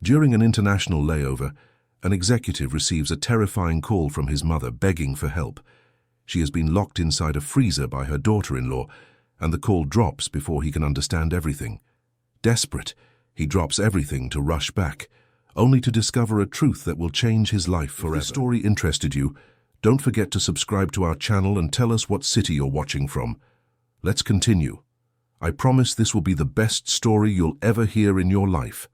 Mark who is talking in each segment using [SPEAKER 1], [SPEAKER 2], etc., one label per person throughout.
[SPEAKER 1] During an international layover, an executive receives a terrifying call from his mother begging for help. She has been locked inside a freezer by her daughter-in-law, and the call drops before he can understand everything. Desperate, he drops everything to rush back, only to discover a truth that will change his life forever. If the story interested you, don't forget to subscribe to our channel and tell us what city you're watching from. Let's continue. I promise this will be the best story you'll ever hear in your life.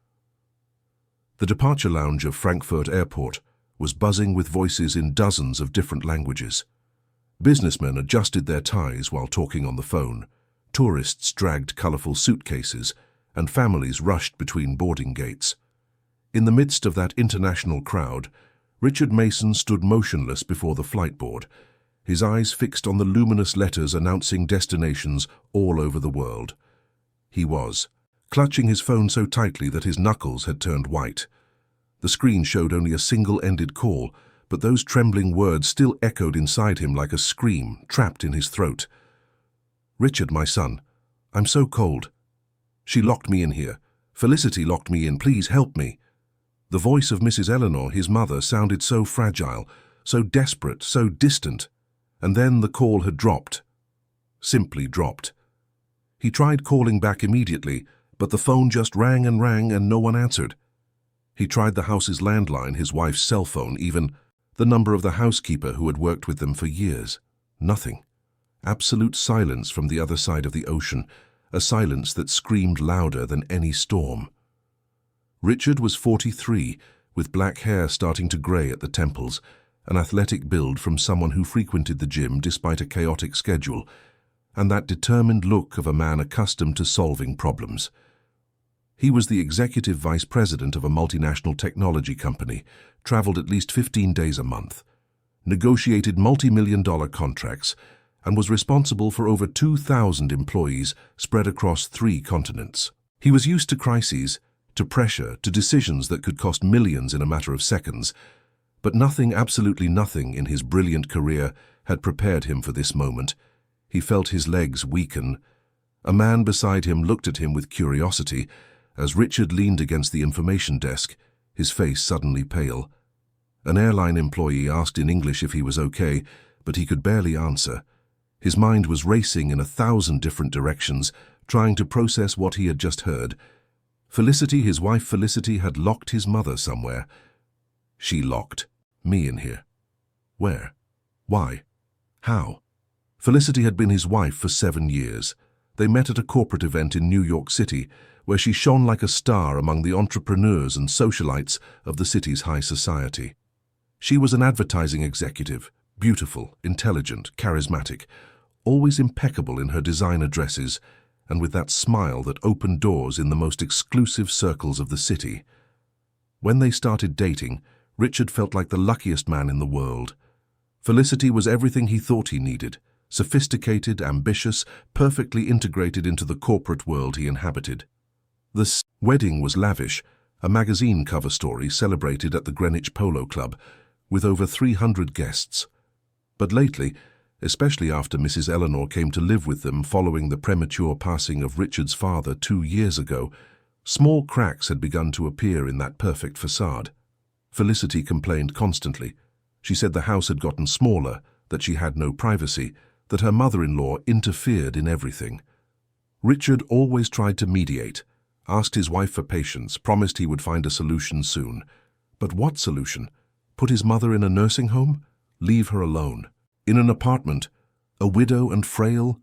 [SPEAKER 1] The departure lounge of Frankfurt Airport was buzzing with voices in dozens of different languages. Businessmen adjusted their ties while talking on the phone. Tourists dragged colorful suitcases, and families rushed between boarding gates. In the midst of that international crowd, Richard Mason stood motionless before the flight board, his eyes fixed on the luminous letters announcing destinations all over the world. He was, clutching his phone so tightly that his knuckles had turned white. The screen showed only a single-ended call, but those trembling words still echoed inside him like a scream trapped in his throat. "Richard, my son, I'm so cold. She locked me in here. Felicity locked me in. Please help me." The voice of Mrs. Eleanor, his mother, sounded so fragile, so desperate, so distant. And then the call had dropped. Simply dropped. He tried calling back immediately, but the phone just rang and no one answered. He tried the house's landline, his wife's cell phone, even the number of the housekeeper who had worked with them for years. Nothing. Absolute silence from the other side of the ocean, a silence that screamed louder than any storm. Richard was 43, with black hair starting to grey at the temples, an athletic build from someone who frequented the gym despite a chaotic schedule, and that determined look of a man accustomed to solving problems. He was the executive vice president of a multinational technology company, traveled at least 15 days a month, negotiated multi-million-dollar contracts, and was responsible for over 2,000 employees spread across 3 continents. He was used to crises, to pressure, to decisions that could cost millions in a matter of seconds, but nothing, absolutely nothing in his brilliant career had prepared him for this moment. He felt his legs weaken. A man beside him looked at him with curiosity as Richard leaned against the information desk, his face suddenly pale. An airline employee asked in English if he was okay, but he could barely answer. His mind was racing in 1,000 different directions, trying to process what he had just heard. Felicity, his wife Felicity, had locked his mother somewhere. She locked me in here. Where? Why? How? Felicity had been his wife for 7 years. They met at a corporate event in New York City, where she shone like a star among the entrepreneurs and socialites of the city's high society. She was an advertising executive, beautiful, intelligent, charismatic, always impeccable in her designer dresses, and with that smile that opened doors in the most exclusive circles of the city. When they started dating, Richard felt like the luckiest man in the world. Felicity was everything he thought he needed, sophisticated, ambitious, perfectly integrated into the corporate world he inhabited. The wedding was lavish, a magazine cover story celebrated at the Greenwich Polo Club, with over 300 guests. But lately, especially after Mrs. Eleanor came to live with them following the premature passing of Richard's father 2 years ago, small cracks had begun to appear in that perfect facade. Felicity complained constantly. She said the house had gotten smaller, that she had no privacy, that her mother-in-law interfered in everything. Richard always tried to mediate, asked his wife for patience, promised he would find a solution soon. But what solution? Put his mother in a nursing home? Leave her alone? In an apartment? A widow and frail?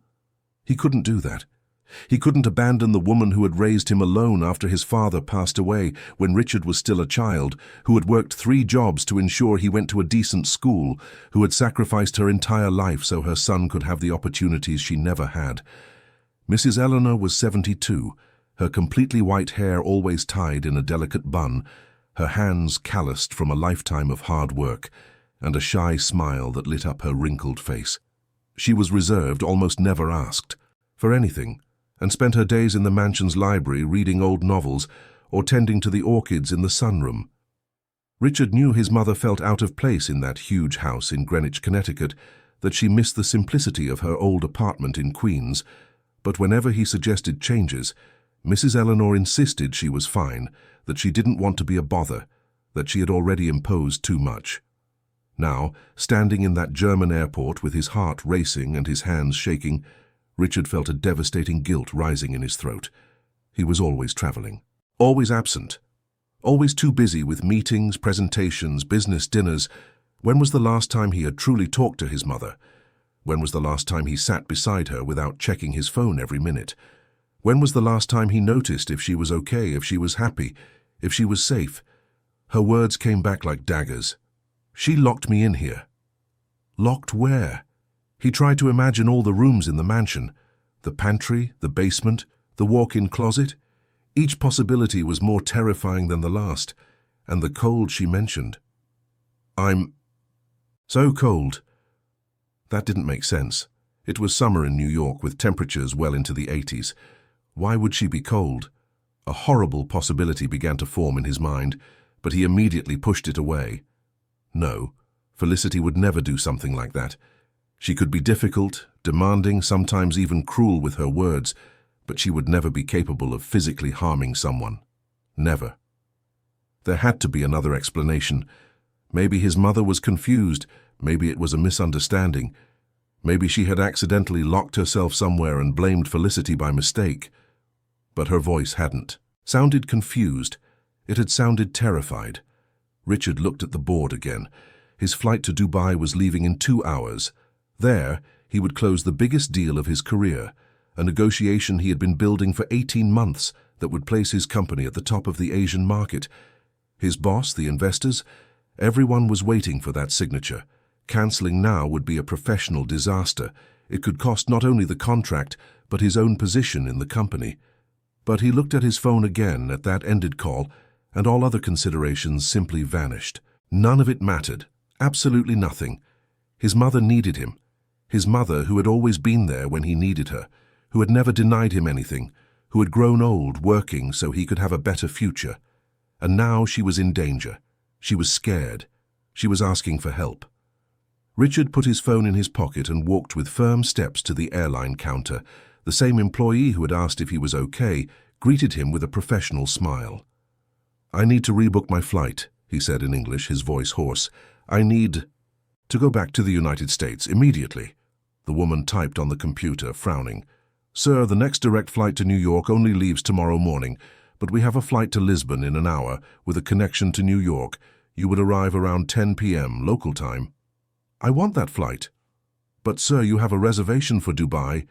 [SPEAKER 1] He couldn't do that. He couldn't abandon the woman who had raised him alone after his father passed away when Richard was still a child, who had worked 3 jobs to ensure he went to a decent school, who had sacrificed her entire life so her son could have the opportunities she never had. Mrs. Eleanor was 72, her completely white hair always tied in a delicate bun, her hands calloused from a lifetime of hard work, and a shy smile that lit up her wrinkled face. She was reserved, almost never asked, for anything, and spent her days in the mansion's library reading old novels or tending to the orchids in the sunroom. Richard knew his mother felt out of place in that huge house in Greenwich, Connecticut, that she missed the simplicity of her old apartment in Queens, but whenever he suggested changes, Mrs. Eleanor insisted she was fine, that she didn't want to be a bother, that she had already imposed too much. Now, standing in that German airport with his heart racing and his hands shaking, Richard felt a devastating guilt rising in his throat. He was always traveling, always absent, always too busy with meetings, presentations, business dinners. When was the last time he had truly talked to his mother? When was the last time he sat beside her without checking his phone every minute? When was the last time he noticed if she was okay, if she was happy, if she was safe? Her words came back like daggers. She locked me in here. Locked where? He tried to imagine all the rooms in the mansion, the pantry, the basement, the walk-in closet. Each possibility was more terrifying than the last, and the cold she mentioned. I'm so cold. That didn't make sense. It was summer in New York with temperatures well into the 80s. Why would she be cold? A horrible possibility began to form in his mind, but he immediately pushed it away. No, Felicity would never do something like that. She could be difficult, demanding, sometimes even cruel with her words, but she would never be capable of physically harming someone. Never. There had to be another explanation. Maybe his mother was confused, maybe it was a misunderstanding. Maybe she had accidentally locked herself somewhere and blamed Felicity by mistake. But her voice hadn't. Sounded confused. It had sounded terrified. Richard looked at the board again. His flight to Dubai was leaving in 2 hours. There, he would close the biggest deal of his career, a negotiation he had been building for 18 months that would place his company at the top of the Asian market. His boss, the investors, everyone was waiting for that signature. Cancelling now would be a professional disaster. It could cost not only the contract, but his own position in the company. But he looked at his phone again at that ended call, and all other considerations simply vanished. None of it mattered. Absolutely nothing. His mother needed him. His mother, who had always been there when he needed her, who had never denied him anything, who had grown old working so he could have a better future. And now she was in danger. She was scared. She was asking for help. Richard put his phone in his pocket and walked with firm steps to the airline counter. The same employee who had asked if he was okay greeted him with a professional smile. "I need to rebook my flight," he said in English, his voice hoarse. "I need to go back to the United States immediately." The woman typed on the computer, frowning. "Sir, the next direct flight to New York only leaves tomorrow morning, but we have a flight to Lisbon in an hour with a connection to New York. You would arrive around 10 p.m. local time." "I want that flight." "But sir, you have a reservation for Dubai."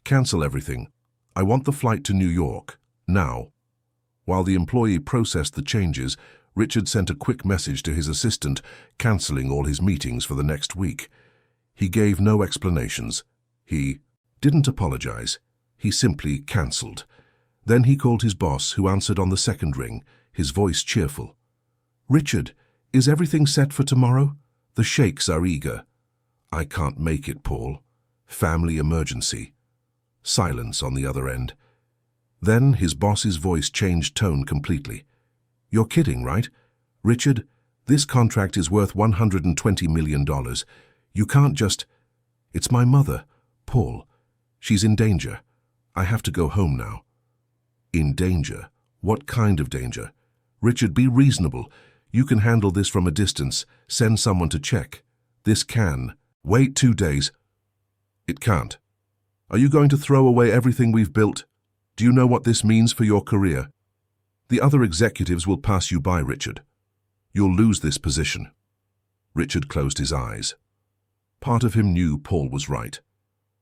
[SPEAKER 1] "Cancel everything. I want the flight to New York, now." While the employee processed the changes, Richard sent a quick message to his assistant, cancelling all his meetings for the next week. He gave no explanations. He didn't apologize. He simply cancelled. Then he called his boss, who answered on the second ring, his voice cheerful. "Richard, is everything set for tomorrow? The sheikhs are eager." "I can't make it, Paul. Family emergency." Silence on the other end. Then his boss's voice changed tone completely. "You're kidding, right? Richard, this contract is worth $120 million. You can't just—" "It's my mother, Paul. She's in danger. I have to go home now." "In danger? What kind of danger?" "Richard, be reasonable. You can handle this from a distance. Send someone to check. This can. Wait 2 days." "It can't. Are you going to throw away everything we've built? Do you know what this means for your career? The other executives will pass you by, Richard. You'll lose this position." Richard closed his eyes. Part of him knew Paul was right.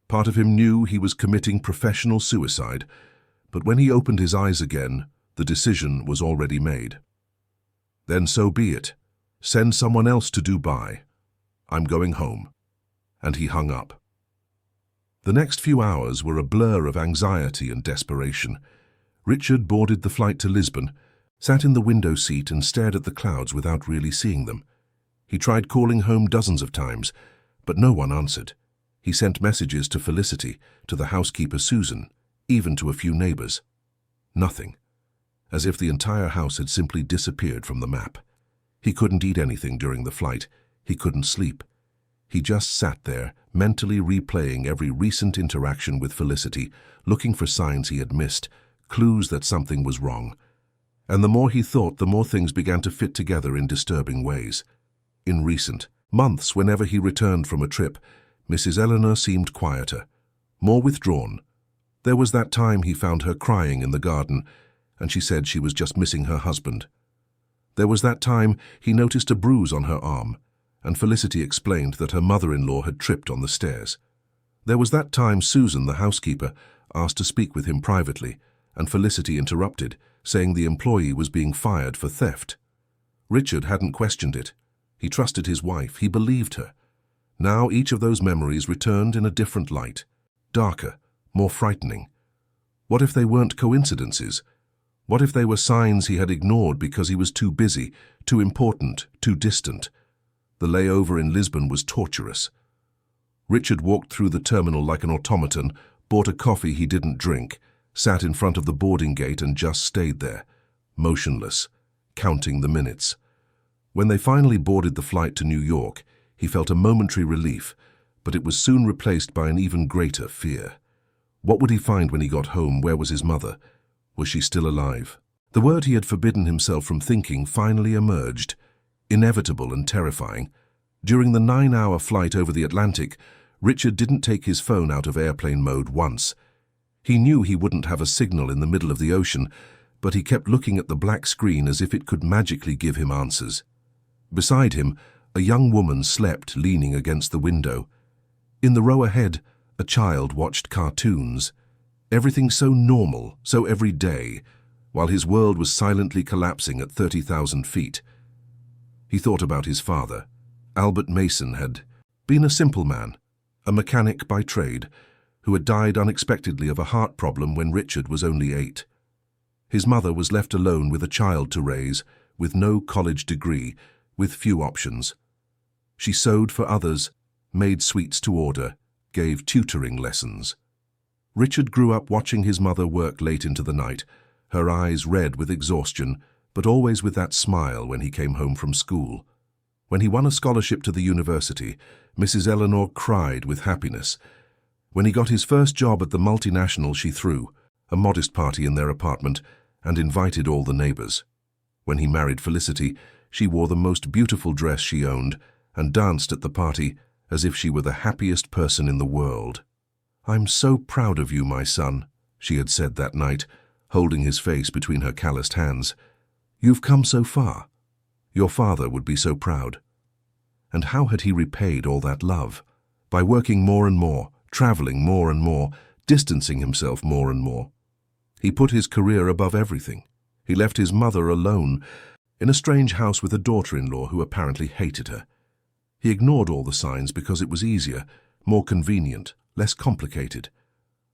[SPEAKER 1] Part of him knew he was committing professional suicide, but when he opened his eyes again, the decision was already made. "Then so be it. Send someone else to Dubai. I'm going home." And he hung up. The next few hours were a blur of anxiety and desperation. Richard boarded the flight to Lisbon, sat in the window seat and stared at the clouds without really seeing them. He tried calling home dozens of times, but no one answered. He sent messages to Felicity, to the housekeeper Susan, even to a few neighbors. Nothing. As if the entire house had simply disappeared from the map. He couldn't eat anything during the flight. He couldn't sleep. He just sat there, mentally replaying every recent interaction with Felicity, looking for signs he had missed, clues that something was wrong. And the more he thought, the more things began to fit together in disturbing ways. In recent months, whenever he returned from a trip, Mrs. Eleanor seemed quieter, more withdrawn. There was that time he found her crying in the garden, and she said she was just missing her husband. There was that time he noticed a bruise on her arm, and Felicity explained that her mother-in-law had tripped on the stairs. There was that time Susan, the housekeeper, asked to speak with him privately, and Felicity interrupted, saying the employee was being fired for theft. Richard hadn't questioned it. He trusted his wife. He believed her. Now each of those memories returned in a different light, darker, more frightening. What if they weren't coincidences? What if they were signs he had ignored because he was too busy, too important, too distant? The layover in Lisbon was torturous. Richard walked through the terminal like an automaton, bought a coffee he didn't drink, sat in front of the boarding gate and just stayed there, motionless, counting the minutes. When they finally boarded the flight to New York, he felt a momentary relief, but it was soon replaced by an even greater fear. What would he find when he got home? Where was his mother? Was she still alive? The word he had forbidden himself from thinking finally emerged, inevitable and terrifying. During the 9-hour flight over the Atlantic, Richard didn't take his phone out of airplane mode once. He knew he wouldn't have a signal in the middle of the ocean, but he kept looking at the black screen as if it could magically give him answers. Beside him, a young woman slept, leaning against the window. In the row ahead, a child watched cartoons. Everything so normal, so everyday, while his world was silently collapsing at 30,000 feet. He thought about his father. Albert Mason had been a simple man, a mechanic by trade, who had died unexpectedly of a heart problem when Richard was only 8. His mother was left alone with a child to raise, with no college degree, with few options. She sewed for others, made sweets to order, gave tutoring lessons. Richard grew up watching his mother work late into the night, her eyes red with exhaustion, but always with that smile when he came home from school. When he won a scholarship to the university, Mrs. Eleanor cried with happiness. When he got his first job at the multinational, she threw a modest party in their apartment and invited all the neighbors. When he married Felicity, she wore the most beautiful dress she owned and danced at the party as if she were the happiest person in the world. "I'm so proud of you, my son," she had said that night, holding his face between her calloused hands. "You've come so far. Your father would be so proud." And how had he repaid all that love? By working more and more, traveling more and more, distancing himself more and more. He put his career above everything. He left his mother alone, in a strange house with a daughter-in-law who apparently hated her. He ignored all the signs because it was easier, more convenient, less complicated.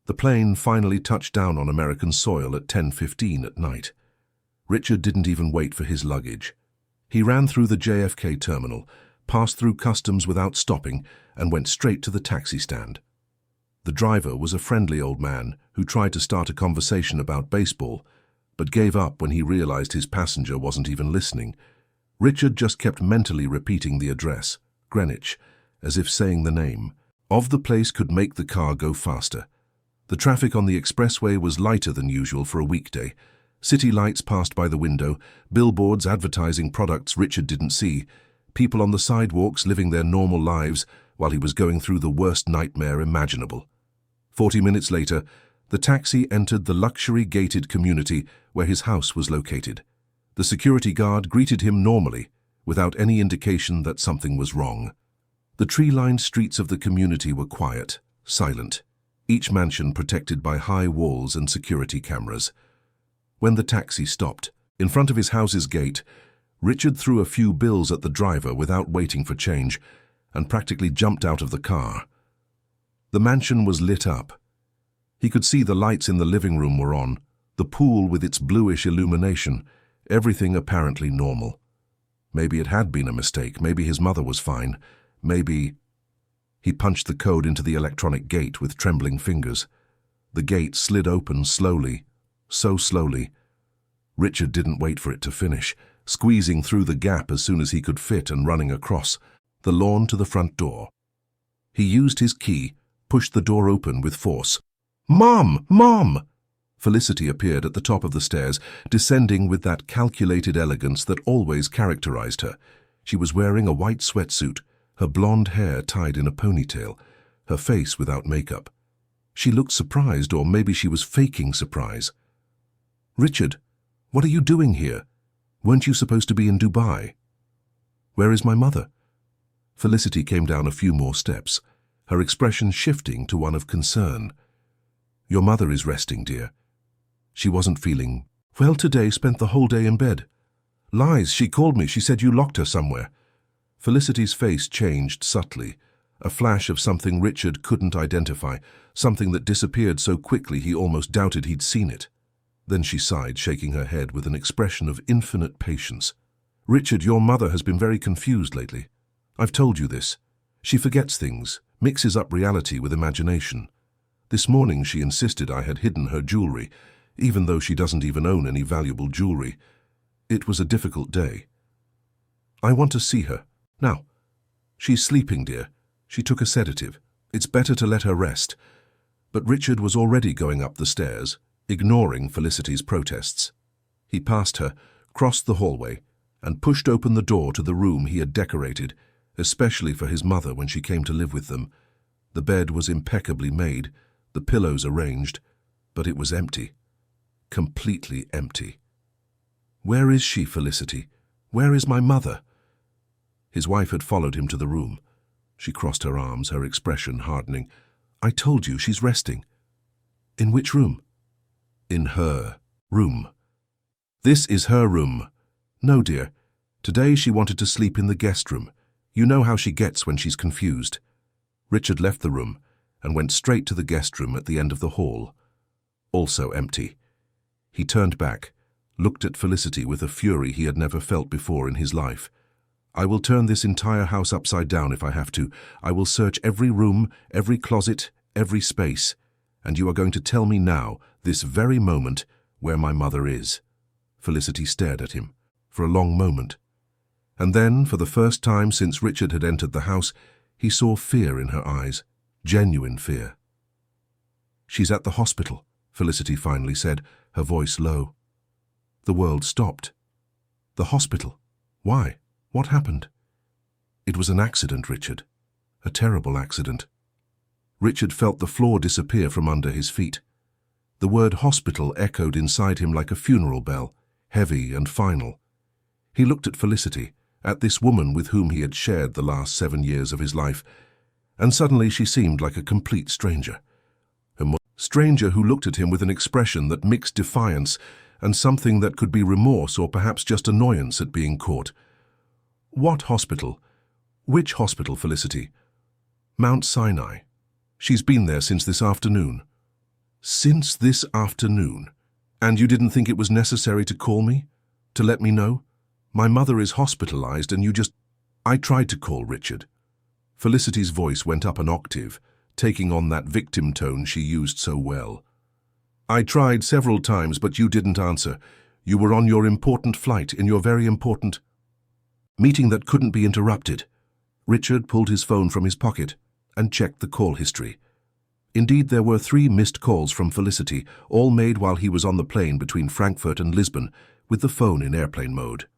[SPEAKER 1] The plane finally touched down on American soil at 10:15 at night. Richard didn't even wait for his luggage. He ran through the JFK terminal, passed through customs without stopping, and went straight to the taxi stand. The driver was a friendly old man who tried to start a conversation about baseball, but gave up when he realized his passenger wasn't even listening. Richard just kept mentally repeating the address, Greenwich, as if saying the name of the place could make the car go faster. The traffic on the expressway was lighter than usual for a weekday. City lights passed by the window, billboards advertising products Richard didn't see, people on the sidewalks living their normal lives while he was going through the worst nightmare imaginable. 40 minutes later, the taxi entered the luxury gated community where his house was located. The security guard greeted him normally, without any indication that something was wrong. The tree-lined streets of the community were quiet, silent, each mansion protected by high walls and security cameras. When the taxi stopped, in front of his house's gate, Richard threw a few bills at the driver without waiting for change and practically jumped out of the car. The mansion was lit up. He could see the lights in the living room were on, the pool with its bluish illumination, everything apparently normal. Maybe it had been a mistake, maybe his mother was fine, maybe... He punched the code into the electronic gate with trembling fingers. The gate slid open slowly, so slowly. Richard didn't wait for it to finish, squeezing through the gap as soon as he could fit and running across the lawn to the front door. He used his key, pushed the door open with force. "Mom! Mom!" Felicity appeared at the top of the stairs, descending with that calculated elegance that always characterized her. She was wearing a white sweatsuit, her blonde hair tied in a ponytail, her face without makeup. She looked surprised, or maybe she was faking surprise. "Richard, what are you doing here? Weren't you supposed to be in Dubai?" "Where is my mother?" Felicity came down a few more steps, her expression shifting to one of concern. "Your mother is resting, dear. She wasn't feeling well today, spent the whole day in bed." "Lies, she called me, she said you locked her somewhere." Felicity's face changed subtly, a flash of something Richard couldn't identify, something that disappeared so quickly he almost doubted he'd seen it. Then she sighed, shaking her head with an expression of infinite patience. "Richard, your mother has been very confused lately. I've told you this. She forgets things, mixes up reality with imagination. This morning she insisted I had hidden her jewelry, even though she doesn't even own any valuable jewelry. It was a difficult day. I want to see her. Now. She's sleeping, dear. She took a sedative. It's better to let her rest." But Richard was already going up the stairs, ignoring Felicity's protests. He passed her, crossed the hallway, and pushed open the door to the room he had decorated, especially for his mother when she came to live with them. The bed was impeccably made, the pillows arranged, but it was empty. Completely empty. "Where is she, Felicity? Where is my mother?" His wife had followed him to the room. She crossed her arms, her expression hardening. "I told you, she's resting." "In which room?" "In her room." "This is her room." "No, dear. Today she wanted to sleep in the guest room. You know how she gets when she's confused." Richard left the room and went straight to the guest room at the end of the hall. Also empty. He turned back, looked at Felicity with a fury he had never felt before in his life. "I will turn this entire house upside down if I have to. I will search every room, every closet, every space. And you are going to tell me now, this very moment, where my mother is." Felicity stared at him for a long moment. And then, for the first time since Richard had entered the house, he saw fear in her eyes, genuine fear. "She's at the hospital," Felicity finally said, her voice low. The world stopped. "The hospital? Why? What happened?" "It was an accident, Richard. A terrible accident." Richard felt the floor disappear from under his feet. The word hospital echoed inside him like a funeral bell, heavy and final. He looked at Felicity, at this woman with whom he had shared the last 7 years of his life, and suddenly she seemed like a complete stranger. A stranger who looked at him with an expression that mixed defiance and something that could be remorse or perhaps just annoyance at being caught. "What hospital? Which hospital, Felicity?" "Mount Sinai. She's been there since this afternoon." "Since this afternoon? And you didn't think it was necessary to call me? To let me know? My mother is hospitalized and you just—" "I tried to call, Richard." Felicity's voice went up an octave, taking on that victim tone she used so well. "I tried several times, but you didn't answer. You were on your important flight in your very important meeting that couldn't be interrupted." Richard pulled his phone from his pocket and checked the call history. Indeed, there were 3 missed calls from Felicity, all made while he was on the plane between Frankfurt and Lisbon, with the phone in airplane mode.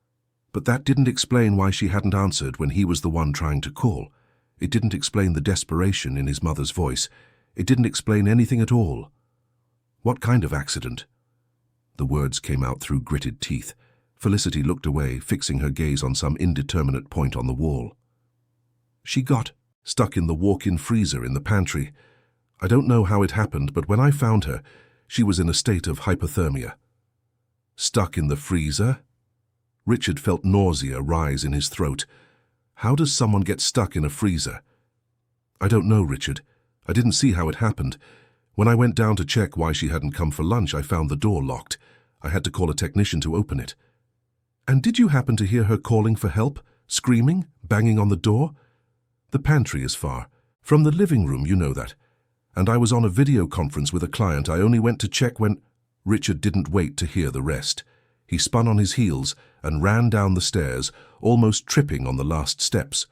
[SPEAKER 1] But that didn't explain why she hadn't answered when he was the one trying to call. It didn't explain the desperation in his mother's voice. It didn't explain anything at all. "What kind of accident?" The words came out through gritted teeth. Felicity looked away, fixing her gaze on some indeterminate point on the wall. "She got stuck in the walk-in freezer in the pantry. I don't know how it happened, but when I found her, she was in a state of hypothermia." "Stuck in the freezer?" Richard felt nausea rise in his throat. How does someone get stuck in a freezer? "I don't know, Richard. I didn't see how it happened. When I went down to check why she hadn't come for lunch, I found the door locked. I had to call a technician to open it." "And did you happen to hear her calling for help, screaming, banging on the door?" "The pantry is far. From the living room, you know that. And I was on a video conference with a client. I only went to check when—" Richard didn't wait to hear the rest. He spun on his heels and ran down the stairs, almost tripping on the last steps.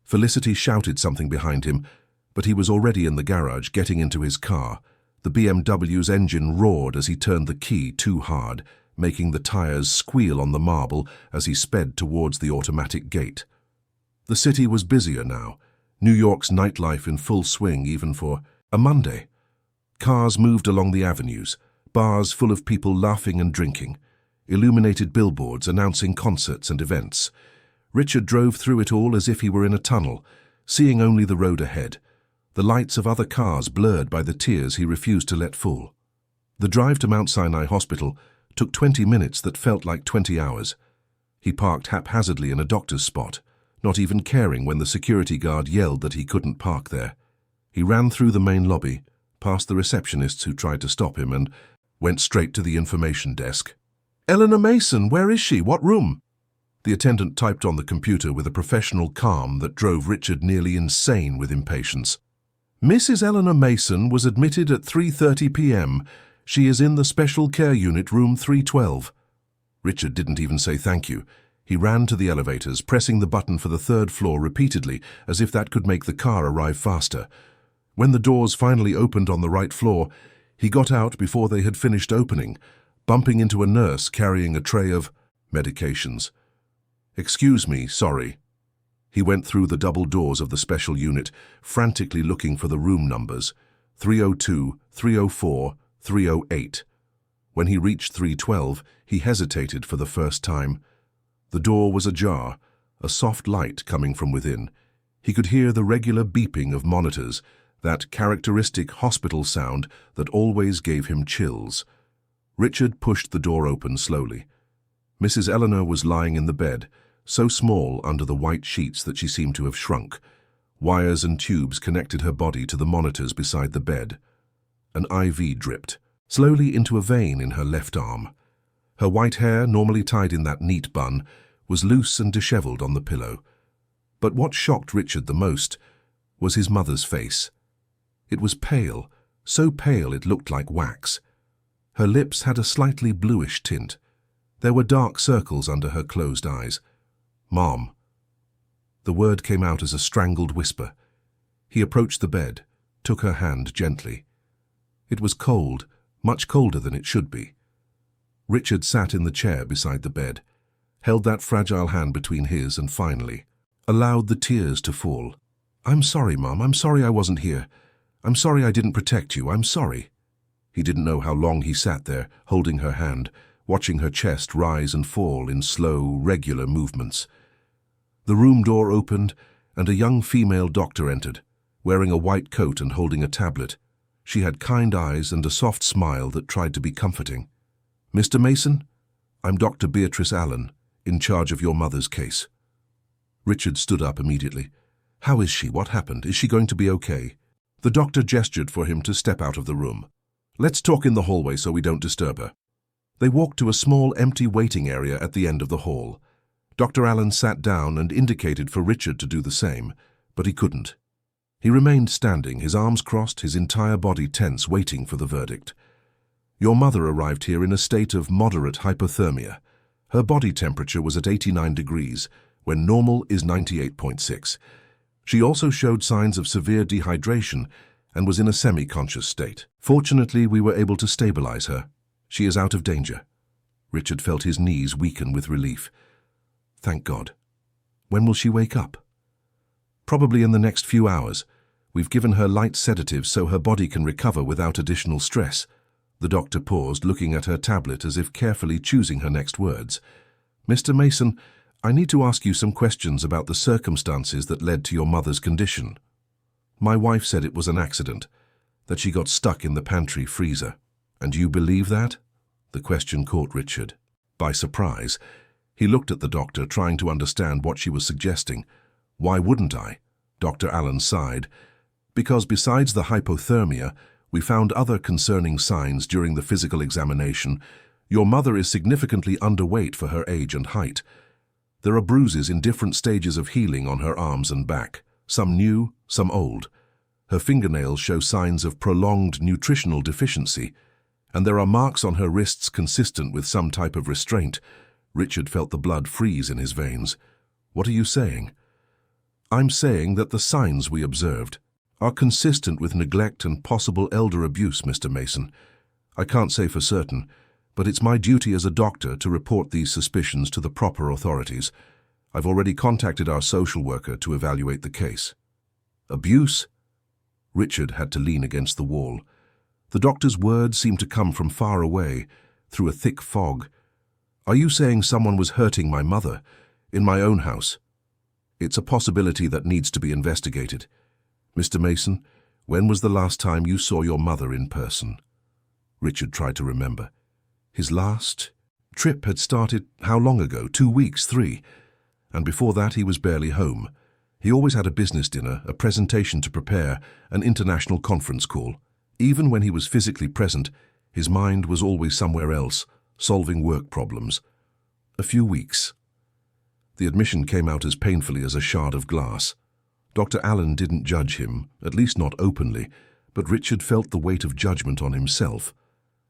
[SPEAKER 1] Felicity shouted something behind him, but he was already in the garage, getting into his car. The BMW's engine roared as he turned the key too hard, making the tires squeal on the marble as he sped towards the automatic gate. The city was busier now, New York's nightlife in full swing even for a Monday. Cars moved along the avenues, bars full of people laughing and drinking, illuminated billboards announcing concerts and events. Richard drove through it all as if he were in a tunnel, seeing only the road ahead, the lights of other cars blurred by the tears he refused to let fall. The drive to Mount Sinai Hospital took 20 minutes that felt like 20 hours. He parked haphazardly in a doctor's spot, not even caring when the security guard yelled that he couldn't park there. He ran through the main lobby, past the receptionists who tried to stop him, and went straight to the information desk. "Eleanor Mason, where is she? What room?" The attendant typed on the computer with a professional calm that drove Richard nearly insane with impatience. "Mrs. Eleanor Mason was admitted at 3:30 p.m. She is in the special care unit, room 312. Richard didn't even say thank you. He ran to the elevators, pressing the button for the third floor repeatedly, as if that could make the car arrive faster. When the doors finally opened on the right floor, he got out before they had finished opening, bumping into a nurse carrying a tray of medications. "Excuse me, sorry." He went through the double doors of the special unit, frantically looking for the room numbers, 302, 304, 308. When he reached 312, he hesitated for the first time. The door was ajar, a soft light coming from within. He could hear the regular beeping of monitors, that characteristic hospital sound that always gave him chills. Richard pushed the door open slowly. Mrs. Eleanor was lying in the bed, so small under the white sheets that she seemed to have shrunk. Wires and tubes connected her body to the monitors beside the bed. An IV dripped, slowly into a vein in her left arm. Her white hair, normally tied in that neat bun, was loose and disheveled on the pillow. But what shocked Richard the most was his mother's face. It was pale, so pale it looked like wax. Her lips had a slightly bluish tint. There were dark circles under her closed eyes. "Mom." The word came out as a strangled whisper. He approached the bed, took her hand gently. It was cold, much colder than it should be. Richard sat in the chair beside the bed, held that fragile hand between his and finally allowed the tears to fall. "I'm sorry, Mom. I'm sorry I wasn't here. I'm sorry I didn't protect you. I'm sorry." He didn't know how long he sat there, holding her hand, watching her chest rise and fall in slow, regular movements. The room door opened, and a young female doctor entered, wearing a white coat and holding a tablet. She had kind eyes and a soft smile that tried to be comforting. "Mr. Mason, I'm Dr. Beatrice Allen, in charge of your mother's case." Richard stood up immediately. "How is she? What happened? Is she going to be okay?" The doctor gestured for him to step out of the room. "Let's talk in the hallway so we don't disturb her." They walked to a small empty waiting area at the end of the hall. Dr. Allen sat down and indicated for Richard to do the same, but he couldn't. He remained standing, his arms crossed, his entire body tense, waiting for the verdict. "Your mother arrived here in a state of moderate hypothermia. Her body temperature was at 89 degrees, when normal is 98.6. She also showed signs of severe dehydration and was in a semi-conscious state. Fortunately, we were able to stabilize her. She is out of danger." Richard felt his knees weaken with relief. Thank God. "When will she wake up?" "Probably in the next few hours. We've given her light sedatives so her body can recover without additional stress." The doctor paused, looking at her tablet as if carefully choosing her next words. "Mr. Mason, I need to ask you some questions about the circumstances that led to your mother's condition. My wife said it was an accident, that she got stuck in the pantry freezer. And you believe that?" The question caught Richard by surprise. He looked at the doctor, trying to understand what she was suggesting. "Why wouldn't I?" Dr. Allen sighed. "Because besides the hypothermia, we found other concerning signs during the physical examination. Your mother is significantly underweight for her age and height. There are bruises in different stages of healing on her arms and back, some new, some old. Her fingernails show signs of prolonged nutritional deficiency, and there are marks on her wrists consistent with some type of restraint." Richard felt the blood freeze in his veins. "What are you saying?" "I'm saying that the signs we observed, are consistent with neglect and possible elder abuse, Mr. Mason. I can't say for certain, but it's my duty as a doctor to report these suspicions to the proper authorities. I've already contacted our social worker to evaluate the case. Abuse? Richard had to lean against the wall. The doctor's words seemed to come from far away, through a thick fog. Are you saying someone was hurting my mother, in my own house? It's a possibility that needs to be investigated. Mr. Mason, when was the last time you saw your mother in person? Richard tried to remember. His last trip had started how long ago? 2 weeks, 3. And before that he was barely home. He always had a business dinner, a presentation to prepare, an international conference call. Even when he was physically present, his mind was always somewhere else, solving work problems. A few weeks. The admission came out as painfully as a shard of glass. Dr. Allen didn't judge him, at least not openly, but Richard felt the weight of judgment on himself.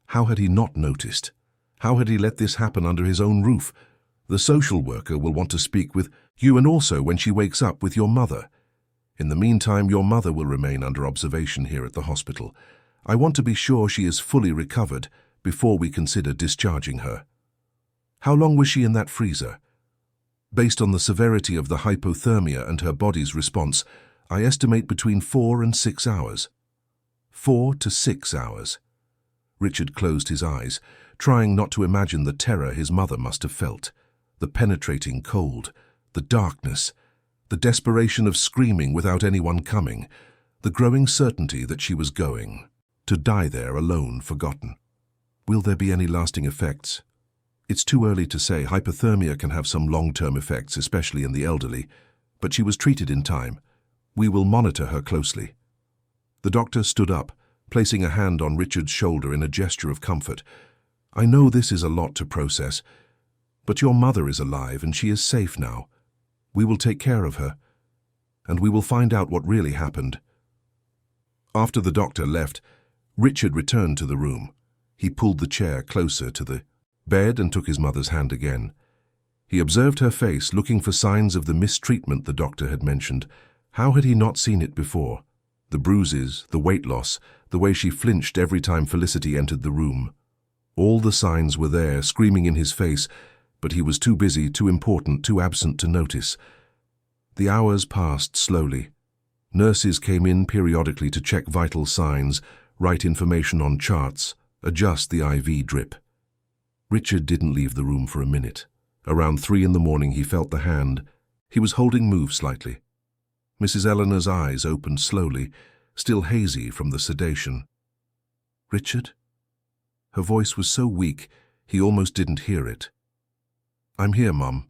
[SPEAKER 1] How had he not noticed? How had he let this happen under his own roof? The social worker will want to speak with you, and also when she wakes up with your mother. In the meantime, your mother will remain under observation here at the hospital. I want to be sure she is fully recovered before we consider discharging her. How long was she in that freezer? Based on the severity of the hypothermia and her body's response, I estimate between 4 and 6 hours. 4 to 6 hours. Richard closed his eyes, trying not to imagine the terror his mother must have felt, the penetrating cold, the darkness, the desperation of screaming without anyone coming, the growing certainty that she was going to die there alone, forgotten. Will there be any lasting effects? It's too early to say. Hypothermia can have some long-term effects, especially in the elderly, but she was treated in time. We will monitor her closely. The doctor stood up, placing a hand on Richard's shoulder in a gesture of comfort. I know this is a lot to process, but your mother is alive and she is safe now. We will take care of her, and we will find out what really happened. After the doctor left, Richard returned to the room. He pulled the chair closer to the bed and took his mother's hand again. He observed her face, looking for signs of the mistreatment the doctor had mentioned. How had he not seen it before? The bruises, the weight loss, the way she flinched every time Felicity entered the room. All the signs were there, screaming in his face, but he was too busy, too important, too absent to notice. The hours passed slowly. Nurses came in periodically to check vital signs, write information on charts, adjust the IV drip. Richard didn't leave the room for a minute. Around 3 in the morning he felt the hand he was holding move slightly. Mrs. Eleanor's eyes opened slowly, still hazy from the sedation. Richard? Her voice was so weak he almost didn't hear it. I'm here, Mum.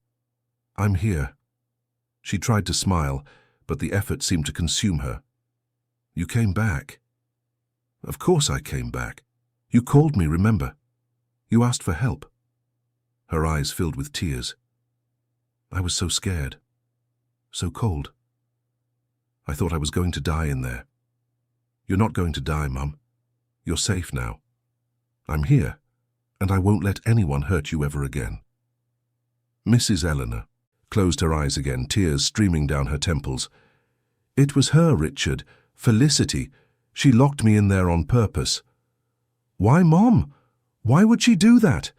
[SPEAKER 1] I'm here. She tried to smile, but the effort seemed to consume her. You came back. Of course I came back. You called me, remember? You asked for help. Her eyes filled with tears. I was so scared. So cold. I thought I was going to die in there. You're not going to die, Mum. You're safe now. I'm here, and I won't let anyone hurt you ever again. Mrs. Eleanor closed her eyes again, tears streaming down her temples. It was her, Richard. Felicity. She locked me in there on purpose. Why, Mom? Why would she do that?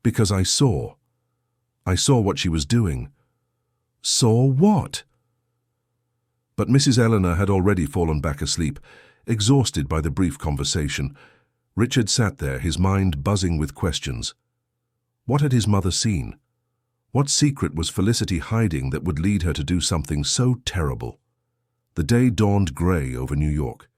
[SPEAKER 1] Because I saw. I saw what she was doing. Saw what? But Mrs. Eleanor had already fallen back asleep, exhausted by the brief conversation. Richard sat there, his mind buzzing with questions. What had his mother seen? What secret was Felicity hiding that would lead her to do something so terrible? The day dawned grey over New York.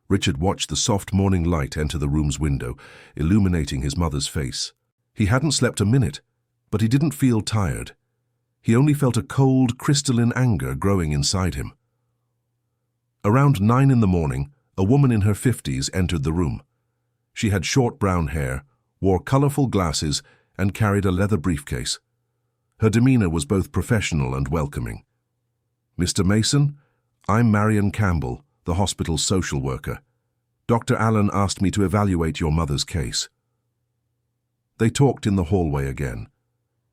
[SPEAKER 1] Richard watched the soft morning light enter the room's window, illuminating his mother's face. He hadn't slept a minute, but he didn't feel tired. He only felt a cold, crystalline anger growing inside him. Around 9 in the morning, a woman in her 50s entered the room. She had short brown hair, wore colorful glasses, and carried a leather briefcase. Her demeanor was both professional and welcoming. Mr. Mason, I'm Marion Campbell, the hospital's social worker. Dr. Allen asked me to evaluate your mother's case. They talked in the hallway again.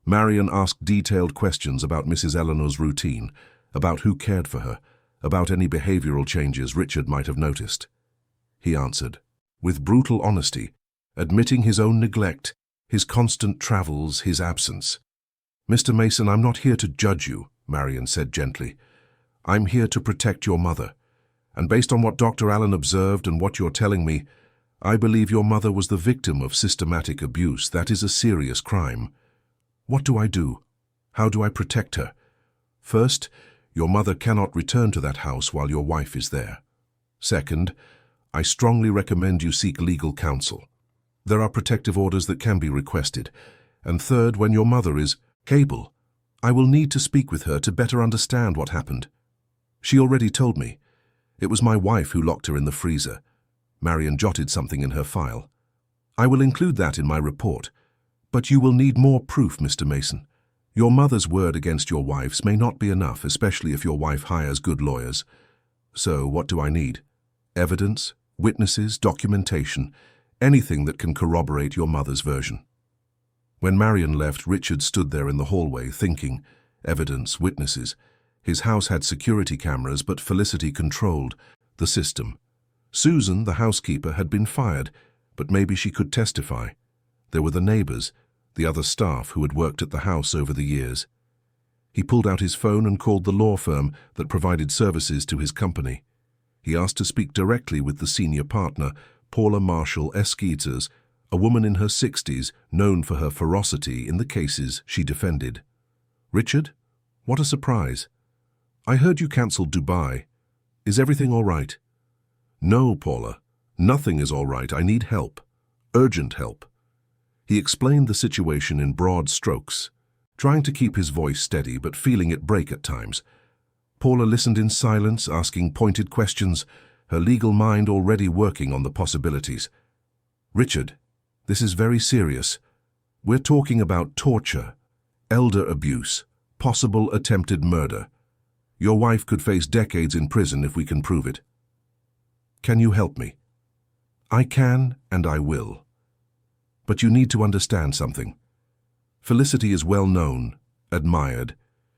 [SPEAKER 1] Marion asked detailed questions about Mrs. Eleanor's routine, about who cared for her, about any behavioral changes Richard might have noticed. He answered, with brutal honesty, admitting his own neglect, his constant travels, his absence. "Mr. Mason, I'm not here to judge you," Marion said gently. "I'm here to protect your mother. And based on what Dr. Allen observed and what you're telling me, I believe your mother was the victim of systematic abuse. That is a serious crime. What do I do? How do I protect her? First, your mother cannot return to that house while your wife is there. Second, I strongly recommend you seek legal counsel. There are protective orders that can be requested. And third, when your mother is able, I will need to speak with her to better understand what happened. She already told me. It was my wife who locked her in the freezer." Marion jotted something in her file. "I will include that in my report. But you will need more proof, Mr. Mason. Your mother's word against your wife's may not be enough, especially if your wife hires good lawyers. So what do I need? Evidence, witnesses, documentation, anything that can corroborate your mother's version." When Marion left, Richard stood there in the hallway thinking, evidence, witnesses. His house had security cameras, but Felicity controlled the system. Susan, the housekeeper, had been fired, but maybe she could testify. There were the neighbors, the other staff who had worked at the house over the years. He pulled out his phone and called the law firm that provided services to his company. He asked to speak directly with the senior partner, Paula Marshall Esquites, a woman in her 60s known for her ferocity in the cases she defended. "Richard? What a surprise. I heard you cancelled Dubai. Is everything all right?" "No, Paula. Nothing is all right. I need help. Urgent help." He explained the situation in broad strokes, trying to keep his voice steady but feeling it break at times. Paula listened in silence, asking pointed questions, her legal mind already working on the possibilities. "Richard, this is very serious. We're talking about torture, elder abuse, possible attempted murder. Your wife could face decades in prison if we can prove it. Can you help me?" "I can and I will. But you need to understand something. Felicity is well known, admired.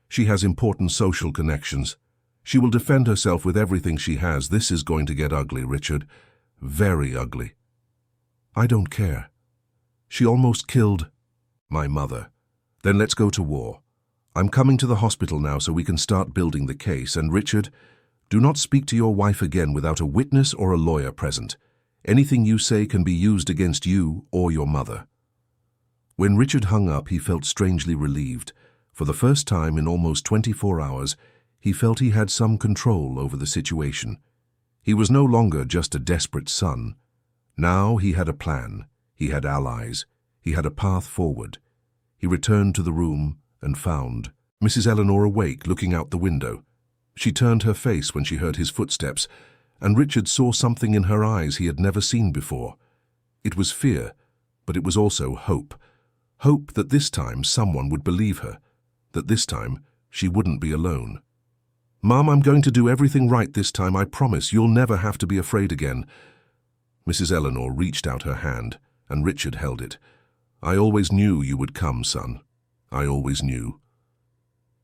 [SPEAKER 1] She has important social connections. She will defend herself with everything she has. This is going to get ugly, Richard. Very ugly." "I don't care. She almost killed my mother. Then let's go to war. I'm coming to the hospital now so we can start building the case. And Richard, do not speak to your wife again without a witness or a lawyer present. Anything you say can be used against you or your mother." When Richard hung up, he felt strangely relieved. For the first time in almost 24 hours, he felt he had some control over the situation. He was no longer just a desperate son. Now he had a plan. He had allies. He had a path forward. He returned to the room and found Mrs. Eleanor awake, looking out the window. She turned her face when she heard his footsteps, and Richard saw something in her eyes he had never seen before. It was fear, but it was also hope. Hope that this time someone would believe her, that this time she wouldn't be alone. "Mom, I'm going to do everything right this time. I promise you'll never have to be afraid again." Mrs. Eleanor reached out her hand, and Richard held it. "I always knew you would come, son. I always knew."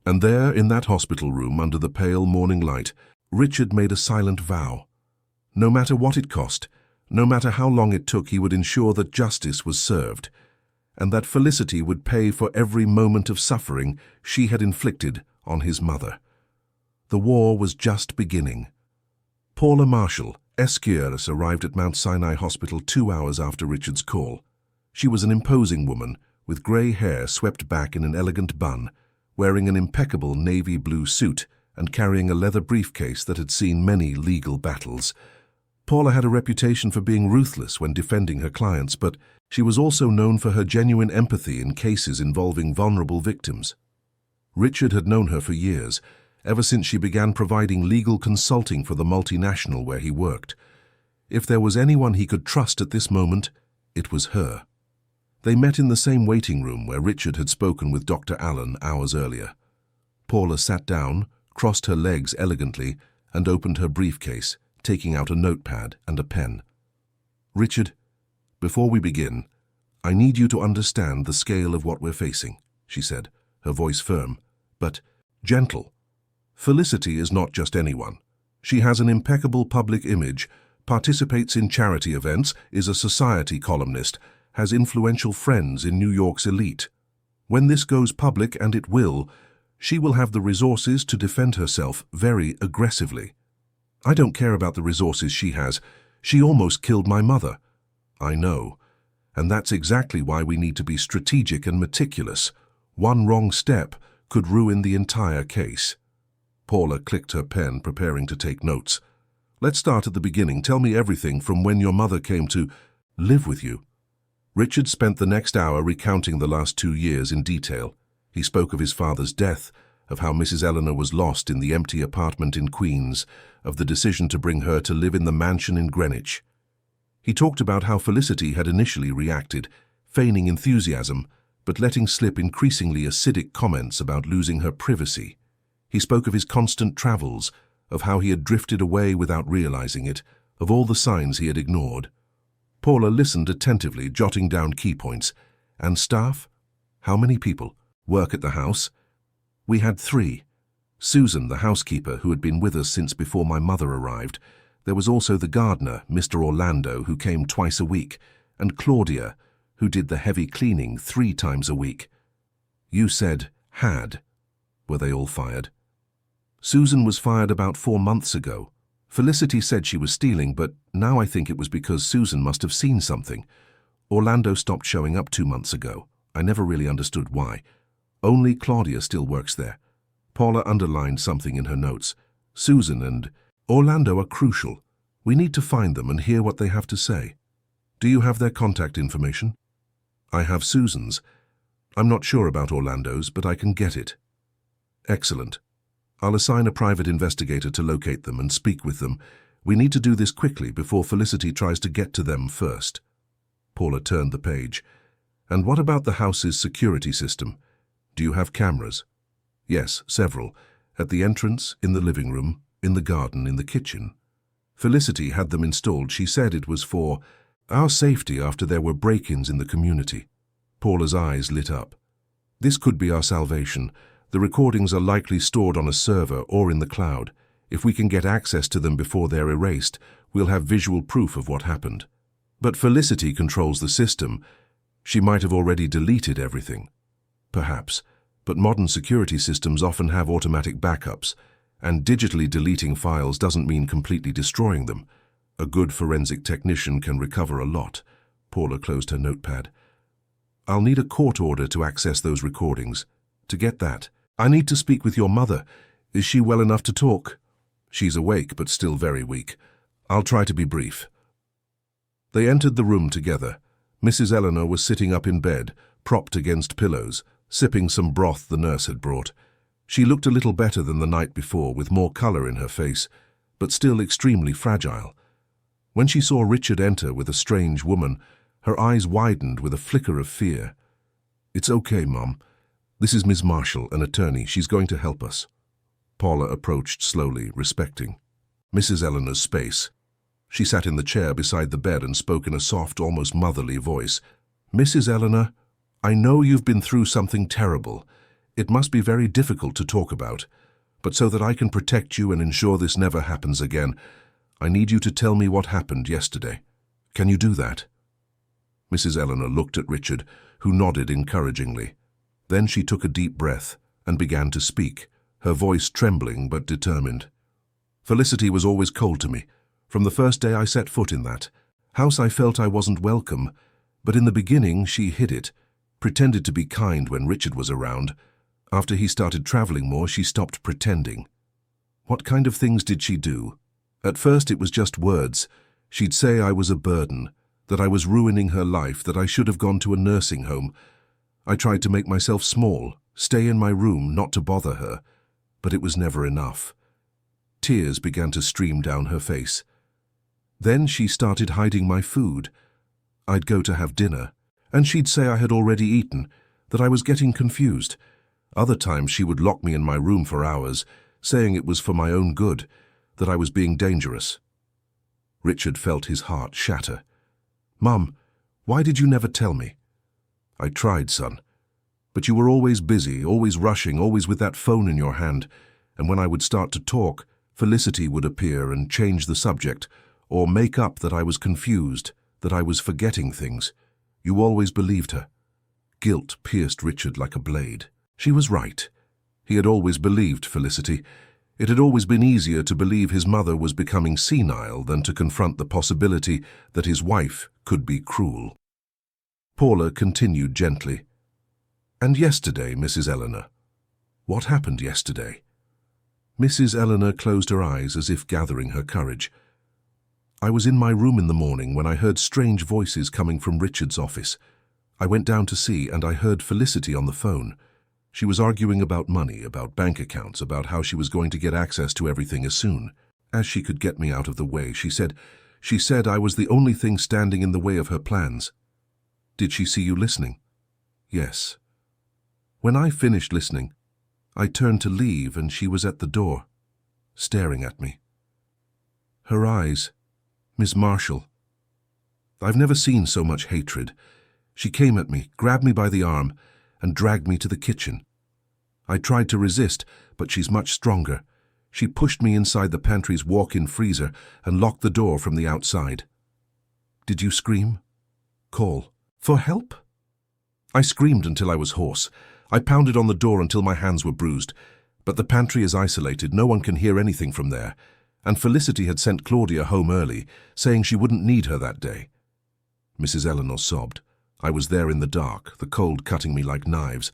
[SPEAKER 1] And there, in that hospital room, under the pale morning light, Richard made a silent vow. No matter what it cost, no matter how long it took, he would ensure that justice was served, and that Felicity would pay for every moment of suffering she had inflicted on his mother. The war was just beginning. Paula Marshall Esquites arrived at Mount Sinai Hospital 2 hours after Richard's call. She was an imposing woman, with grey hair swept back in an elegant bun, wearing an impeccable navy blue suit and carrying a leather briefcase that had seen many legal battles. Paula had a reputation for being ruthless when defending her clients, but she was also known for her genuine empathy in cases involving vulnerable victims. Richard had known her for years, ever since she began providing legal consulting for the multinational where he worked. If there was anyone he could trust at this moment, it was her. They met in the same waiting room where Richard had spoken with Dr. Allen hours earlier. Paula sat down, crossed her legs elegantly, and opened her briefcase, taking out a notepad and a pen. "Richard, before we begin, I need you to understand the scale of what we're facing," she said, her voice firm, but gentle. "Felicity is not just anyone. She has an impeccable public image, participates in charity events, is a society columnist, has influential friends in New York's elite. When this goes public, and it will, she will have the resources to defend herself very aggressively. I don't care about the resources she has. She almost killed my mother. I know. And that's exactly why we need to be strategic and meticulous. One wrong step could ruin the entire case. Paula clicked her pen, preparing to take notes. Let's start at the beginning. Tell me everything from when your mother came to live with you. Richard spent the next hour recounting the last 2 years in detail. He spoke of his father's death, of how Mrs. Eleanor was lost in the empty apartment in Queens, of the decision to bring her to live in the mansion in Greenwich. He talked about how Felicity had initially reacted, feigning enthusiasm, but letting slip increasingly acidic comments about losing her privacy. He spoke of his constant travels, of how he had drifted away without realizing it, of all the signs he had ignored. Paula listened attentively, jotting down key points. And staff? How many people work at the house? We had 3. Susan, the housekeeper, who had been with us since before my mother arrived. There was also the gardener, Mr. Orlando, who came twice a week, and Claudia, who did the heavy cleaning 3 times a week. You said had. Were they all fired? Susan was fired about 4 months ago. Felicity said she was stealing, but now I think it was because Susan must have seen something. Orlando stopped showing up 2 months ago. I never really understood why. Only Claudia still works there. Paula underlined something in her notes. Susan and Orlando are crucial. We need to find them and hear what they have to say. Do you have their contact information? I have Susan's. I'm not sure about Orlando's, but I can get it. Excellent. I'll assign a private investigator to locate them and speak with them. We need to do this quickly before Felicity tries to get to them first. Paula turned the page. And what about the house's security system? Do you have cameras? Yes, several. At the entrance, in the living room, in the garden, in the kitchen. Felicity had them installed. She said it was for our safety after there were break-ins in the community. Paula's eyes lit up. This could be our salvation. The recordings are likely stored on a server or in the cloud. If we can get access to them before they're erased, we'll have visual proof of what happened. But Felicity controls the system. She might have already deleted everything. Perhaps, but modern security systems often have automatic backups, and digitally deleting files doesn't mean completely destroying them. A good forensic technician can recover a lot. Paula closed her notepad. I'll need a court order to access those recordings. To get that, I need to speak with your mother. Is she well enough to talk? She's awake, but still very weak. I'll try to be brief. They entered the room together. Mrs. Eleanor was sitting up in bed, propped against pillows, sipping some broth the nurse had brought. She looked a little better than the night before, with more color in her face, but still extremely fragile. When she saw Richard enter with a strange woman, her eyes widened with a flicker of fear. It's okay, Mom. This is Ms. Marshall, an attorney. She's going to help us. Paula approached slowly, respecting Mrs. Eleanor's space. She sat in the chair beside the bed and spoke in a soft, almost motherly voice. Mrs. Eleanor, I know you've been through something terrible. It must be very difficult to talk about. But so that I can protect you and ensure this never happens again, I need you to tell me what happened yesterday. Can you do that? Mrs. Eleanor looked at Richard, who nodded encouragingly. Then she took a deep breath and began to speak, her voice trembling but determined. Felicity was always cold to me. From the first day I set foot in that house, I felt I wasn't welcome, but in the beginning she hid it, pretended to be kind when Richard was around. After he started traveling more, she stopped pretending. What kind of things did she do? At first it was just words. She'd say I was a burden, that I was ruining her life, that I should have gone to a nursing home. I tried to make myself small, stay in my room, not to bother her, but it was never enough. Tears began to stream down her face. Then she started hiding my food. I'd go to have dinner, and she'd say I had already eaten, that I was getting confused. Other times she would lock me in my room for hours, saying it was for my own good, that I was being dangerous. Richard felt his heart shatter. Mum, why did you never tell me? I tried, son. But you were always busy, always rushing, always with that phone in your hand, and when I would start to talk, Felicity would appear and change the subject, or make up that I was confused, that I was forgetting things. You always believed her. Guilt pierced Richard like a blade. She was right. He had always believed Felicity. It had always been easier to believe his mother was becoming senile than to confront the possibility that his wife could be cruel. Paula continued gently. "And yesterday, Mrs. Eleanor? What happened yesterday?" Mrs. Eleanor closed her eyes as if gathering her courage. "I was in my room in the morning when I heard strange voices coming from Richard's office. I went down to see, and I heard Felicity on the phone. She was arguing about money, about bank accounts, about how she was going to get access to everything as soon as she could get me out of the way. She said I was the only thing standing in the way of her plans." "Did she see you listening?" "Yes." "When I finished listening, I turned to leave and she was at the door, staring at me. Her eyes, Miss Marshall. I've never seen so much hatred. She came at me, grabbed me by the arm, and dragged me to the kitchen. I tried to resist, but she's much stronger. She pushed me inside the pantry's walk-in freezer and locked the door from the outside." "Did you scream? Call for help?" "I screamed until I was hoarse. I pounded on the door until my hands were bruised. But the pantry is isolated, no one can hear anything from there. And Felicity had sent Claudia home early, saying she wouldn't need her that day." Mrs. Eleanor sobbed. "I was there in the dark, the cold cutting me like knives.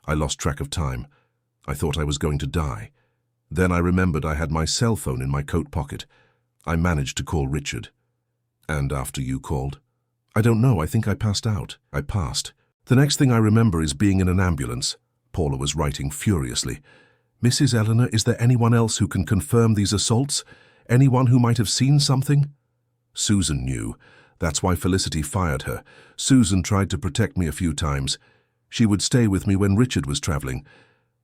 [SPEAKER 1] I lost track of time. I thought I was going to die. Then I remembered I had my cell phone in my coat pocket. I managed to call Richard." "And after you called?" "I don't know, I think I passed out. I passed. The next thing I remember is being in an ambulance." Paula was writing furiously. "Mrs. Eleanor, is there anyone else who can confirm these assaults? Anyone who might have seen something?" "Susan knew. That's why Felicity fired her. Susan tried to protect me a few times. She would stay with me when Richard was traveling.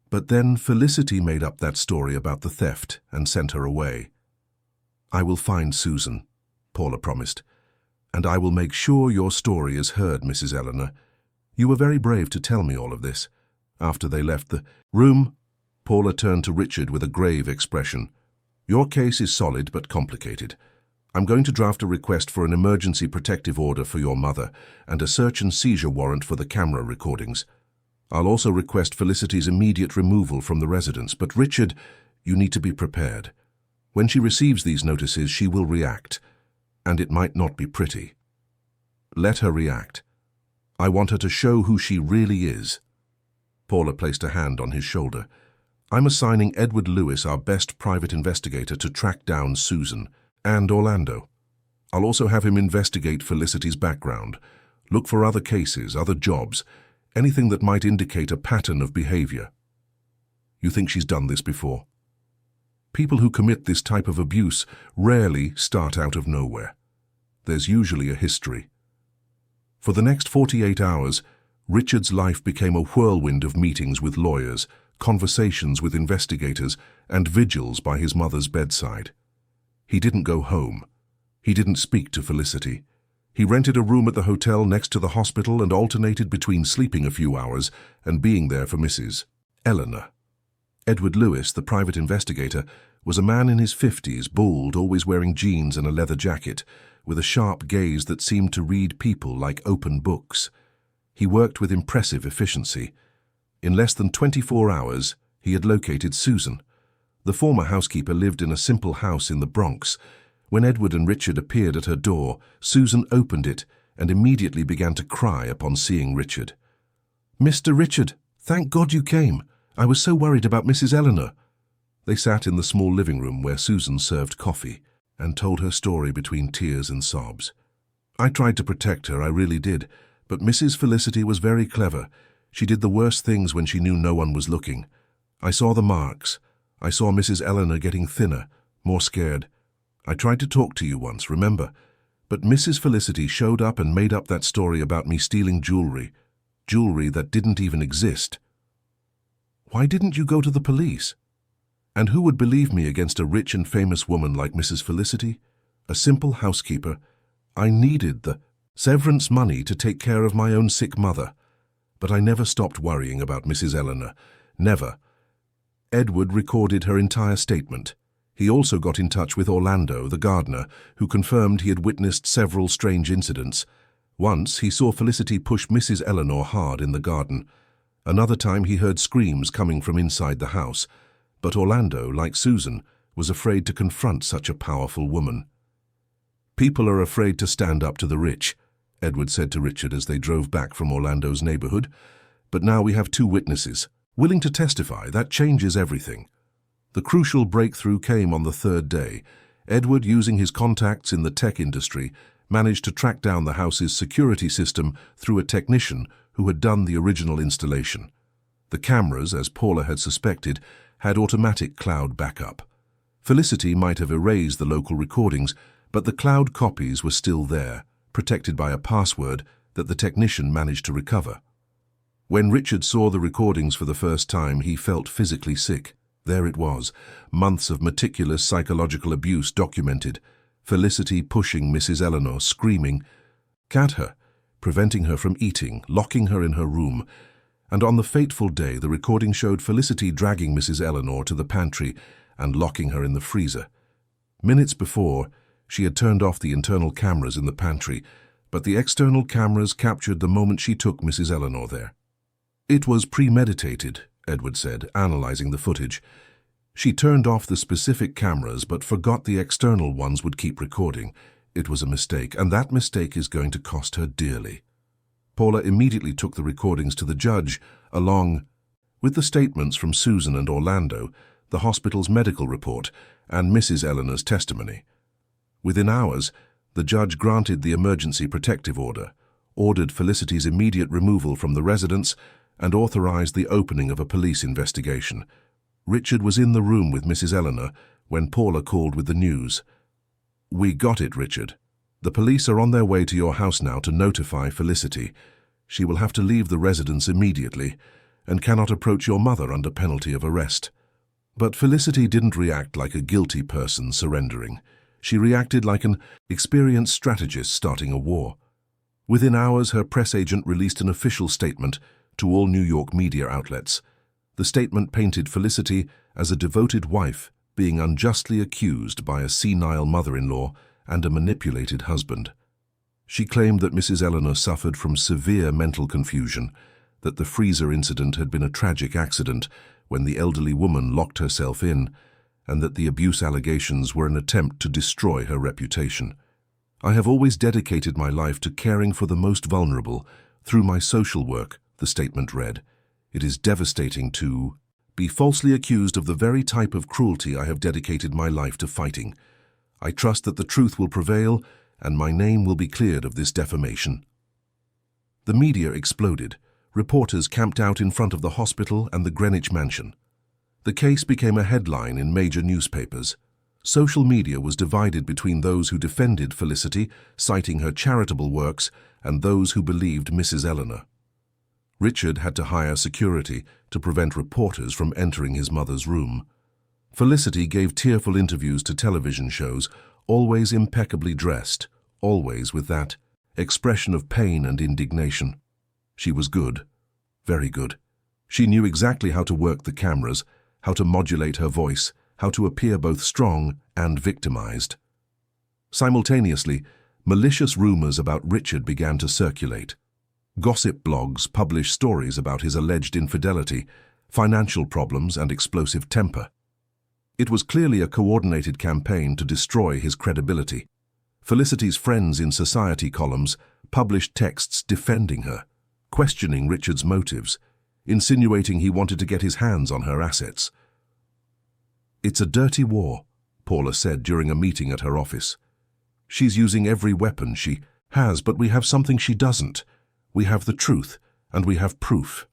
[SPEAKER 1] But then Felicity made up that story about the theft and sent her away." "I will find Susan," Paula promised. "And I will make sure your story is heard, Mrs. Eleanor. You were very brave to tell me all of this." After they left the room, Paula turned to Richard with a grave expression. "Your case is solid but complicated. I'm going to draft a request for an emergency protective order for your mother and a search and seizure warrant for the camera recordings. I'll also request Felicity's immediate removal from the residence. But Richard, you need to be prepared. When she receives these notices, she will react, and it might not be pretty. Let her react. I want her to show who she really is." Paula placed a hand on his shoulder. "I'm assigning Edward Lewis, our best private investigator, to track down Susan and Orlando. I'll also have him investigate Felicity's background, look for other cases, other jobs, anything that might indicate a pattern of behavior." "You think she's done this before?" "People who commit this type of abuse rarely start out of nowhere. There's usually a history." For the next 48 hours, Richard's life became a whirlwind of meetings with lawyers, conversations with investigators, and vigils by his mother's bedside. He didn't go home. He didn't speak to Felicity. He rented a room at the hotel next to the hospital and alternated between sleeping a few hours and being there for Mrs. Eleanor. Edward Lewis, the private investigator, was a man in his 50s, bald, always wearing jeans and a leather jacket, with a sharp gaze that seemed to read people like open books. He worked with impressive efficiency. In less than 24 hours, he had located Susan. The former housekeeper lived in a simple house in the Bronx. When Edward and Richard appeared at her door, Susan opened it and immediately began to cry upon seeing Richard. "Mr. Richard, thank God you came. I was so worried about Mrs. Eleanor." They sat in the small living room where Susan served coffee and told her story between tears and sobs. "I tried to protect her, I really did, but Mrs. Felicity was very clever. She did the worst things when she knew no one was looking. I saw the marks. I saw Mrs. Eleanor getting thinner, more scared. I tried to talk to you once, remember? But Mrs. Felicity showed up and made up that story about me stealing jewelry that didn't even exist. Why didn't you go to the police? And who would believe me against a rich and famous woman like Mrs. Felicity? A simple housekeeper. I needed the severance money to take care of my own sick mother. But I never stopped worrying about Mrs. Eleanor. Never." Edward recorded her entire statement. He also got in touch with Orlando, the gardener, who confirmed he had witnessed several strange incidents. Once, he saw Felicity push Mrs. Eleanor hard in the garden. Another time, he heard screams coming from inside the house. But Orlando, like Susan, was afraid to confront such a powerful woman. "People are afraid to stand up to the rich," Edward said to Richard as they drove back from Orlando's neighborhood. "But now we have two witnesses, willing to testify. That changes everything." The crucial breakthrough came on the third day. Edward, using his contacts in the tech industry, managed to track down the house's security system through a technician who had done the original installation. The cameras, as Paula had suspected, had automatic cloud backup. Felicity might have erased the local recordings, but the cloud copies were still there, protected by a password that the technician managed to recover. When Richard saw the recordings for the first time, he felt physically sick. There it was, months of meticulous psychological abuse documented. Felicity pushing Mrs. Eleanor, screaming at her, preventing her from eating, locking her in her room. And on the fateful day, the recording showed Felicity dragging Mrs. Eleanor to the pantry and locking her in the freezer. Minutes before, she had turned off the internal cameras in the pantry, but the external cameras captured the moment she took Mrs. Eleanor there. "It was premeditated," Edward said, analyzing the footage. "She turned off the specific cameras but forgot the external ones would keep recording. It was a mistake, and that mistake is going to cost her dearly." Paula immediately took the recordings to the judge, along with the statements from Susan and Orlando, the hospital's medical report, and Mrs. Eleanor's testimony. Within hours, the judge granted the emergency protective order, ordered Felicity's immediate removal from the residence, and authorized the opening of a police investigation. Richard was in the room with Mrs. Eleanor when Paula called with the news. "We got it, Richard. The police are on their way to your house now to notify Felicity. She will have to leave the residence immediately and cannot approach your mother under penalty of arrest." But Felicity didn't react like a guilty person surrendering. She reacted like an experienced strategist starting a war. Within hours, her press agent released an official statement to all New York media outlets. The statement painted Felicity as a devoted wife being unjustly accused by a senile mother-in-law and a manipulated husband. She claimed that Mrs. Eleanor suffered from severe mental confusion, that the freezer incident had been a tragic accident when the elderly woman locked herself in, and that the abuse allegations were an attempt to destroy her reputation. "I have always dedicated my life to caring for the most vulnerable through my social work," the statement read. "It is devastating to be falsely accused of the very type of cruelty I have dedicated my life to fighting. I trust that the truth will prevail and my name will be cleared of this defamation." The media exploded. Reporters camped out in front of the hospital and the Greenwich mansion. The case became a headline in major newspapers. Social media was divided between those who defended Felicity, citing her charitable works, and those who believed Mrs. Eleanor. Richard had to hire security to prevent reporters from entering his mother's room. Felicity gave tearful interviews to television shows, always impeccably dressed, always with that expression of pain and indignation. She was good, very good. She knew exactly how to work the cameras, how to modulate her voice, how to appear both strong and victimized. Simultaneously, malicious rumors about Richard began to circulate. Gossip blogs published stories about his alleged infidelity, financial problems, and explosive temper. It was clearly a coordinated campaign to destroy his credibility. Felicity's friends in society columns published texts defending her, questioning Richard's motives, insinuating he wanted to get his hands on her assets. "It's a dirty war," Paula said during a meeting at her office. "She's using every weapon she has, but we have something she doesn't. We have the truth, and we have proof."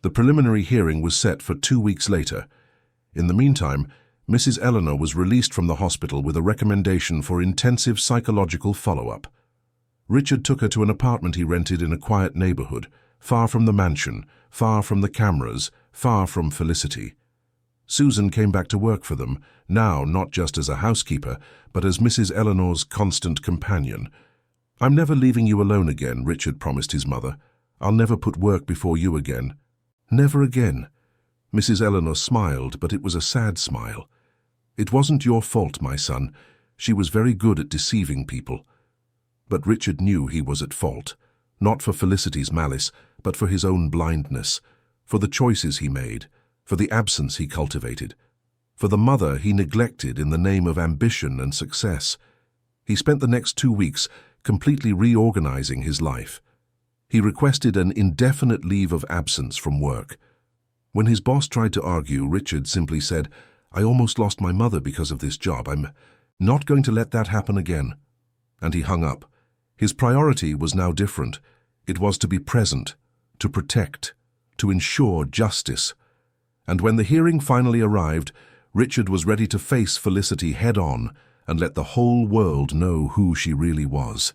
[SPEAKER 1] The preliminary hearing was set for 2 weeks later. In the meantime, Mrs. Eleanor was released from the hospital with a recommendation for intensive psychological follow-up. Richard took her to an apartment he rented in a quiet neighborhood, far from the mansion, far from the cameras, far from Felicity. Susan came back to work for them, now not just as a housekeeper, but as Mrs. Eleanor's constant companion. "I'm never leaving you alone again," Richard promised his mother. "I'll never put work before you again." "Never again." Mrs. Eleanor smiled, but it was a sad smile. "It wasn't your fault, my son. She was very good at deceiving people." But Richard knew he was at fault, not for Felicity's malice, but for his own blindness, for the choices he made, for the absence he cultivated, for the mother he neglected in the name of ambition and success. He spent the next 2 weeks completely reorganizing his life. He requested an indefinite leave of absence from work. When his boss tried to argue, Richard simply said, "I almost lost my mother because of this job. I'm not going to let that happen again." And he hung up. His priority was now different. It was to be present, to protect, to ensure justice. And when the hearing finally arrived, Richard was ready to face Felicity head-on and let the whole world know who she really was.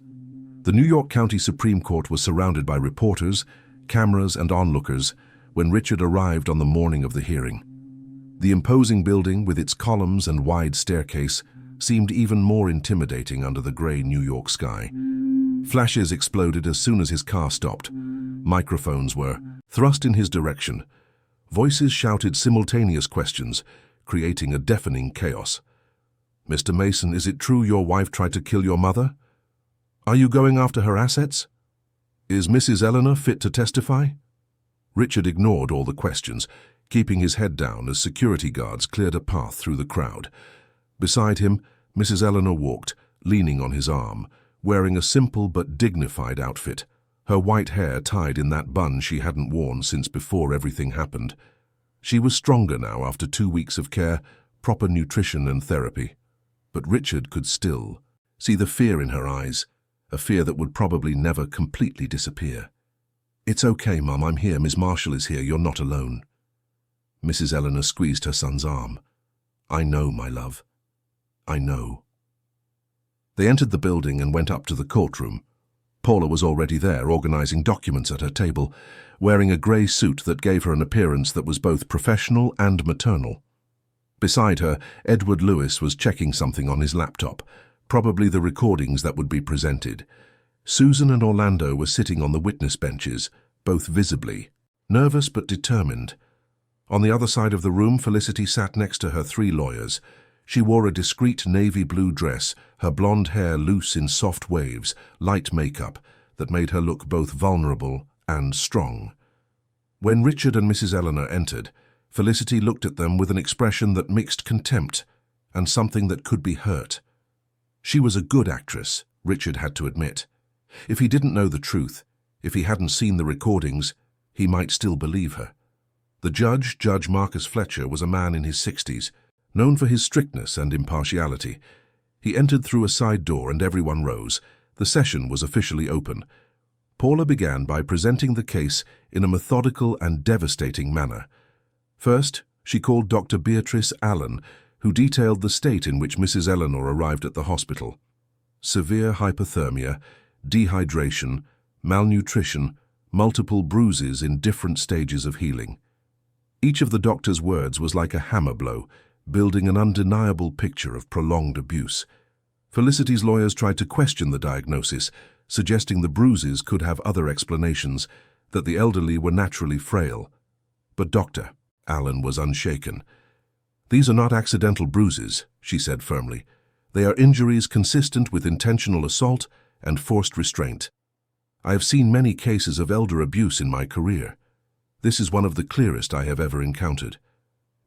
[SPEAKER 1] The New York County Supreme Court was surrounded by reporters, cameras, and onlookers when Richard arrived on the morning of the hearing. The imposing building, with its columns and wide staircase, seemed even more intimidating under the gray New York sky. Flashes exploded as soon as his car stopped. Microphones were thrust in his direction. Voices shouted simultaneous questions, creating a deafening chaos. "Mr. Mason, is it true your wife tried to kill your mother? Are you going after her assets? Is Mrs. Eleanor fit to testify?" Richard ignored all the questions, keeping his head down as security guards cleared a path through the crowd. Beside him, Mrs. Eleanor walked, leaning on his arm, wearing a simple but dignified outfit, her white hair tied in that bun she hadn't worn since before everything happened. She was stronger now after 2 weeks of care, proper nutrition and therapy. But Richard could still see the fear in her eyes, a fear that would probably never completely disappear. "It's okay, Mum, I'm here. Miss Marshall is here. You're not alone." Mrs. Eleanor squeezed her son's arm. "I know, my love. I know." They entered the building and went up to the courtroom. Paula was already there, organizing documents at her table, wearing a grey suit that gave her an appearance that was both professional and maternal. Beside her, Edward Lewis was checking something on his laptop, probably the recordings that would be presented. Susan and Orlando were sitting on the witness benches, both visibly nervous but determined. On the other side of the room, Felicity sat next to her 3 lawyers. She wore a discreet navy blue dress, her blonde hair loose in soft waves, light makeup that made her look both vulnerable and strong. When Richard and Mrs. Eleanor entered, Felicity looked at them with an expression that mixed contempt and something that could be hurt. She was a good actress, Richard had to admit. If he didn't know the truth, if he hadn't seen the recordings, he might still believe her. The judge, Judge Marcus Fletcher, was a man in his 60s, known for his strictness and impartiality. He entered through a side door and everyone rose. The session was officially open. Paula began by presenting the case in a methodical and devastating manner. First, she called Dr. Beatrice Allen, who detailed the state in which Mrs. Eleanor arrived at the hospital. Severe hypothermia, dehydration, malnutrition, multiple bruises in different stages of healing. Each of the doctor's words was like a hammer blow, building an undeniable picture of prolonged abuse. Felicity's lawyers tried to question the diagnosis, suggesting the bruises could have other explanations, that the elderly were naturally frail. But Dr. Allen was unshaken. "These are not accidental bruises," she said firmly. "They are injuries consistent with intentional assault and forced restraint. I have seen many cases of elder abuse in my career. This is one of the clearest I have ever encountered."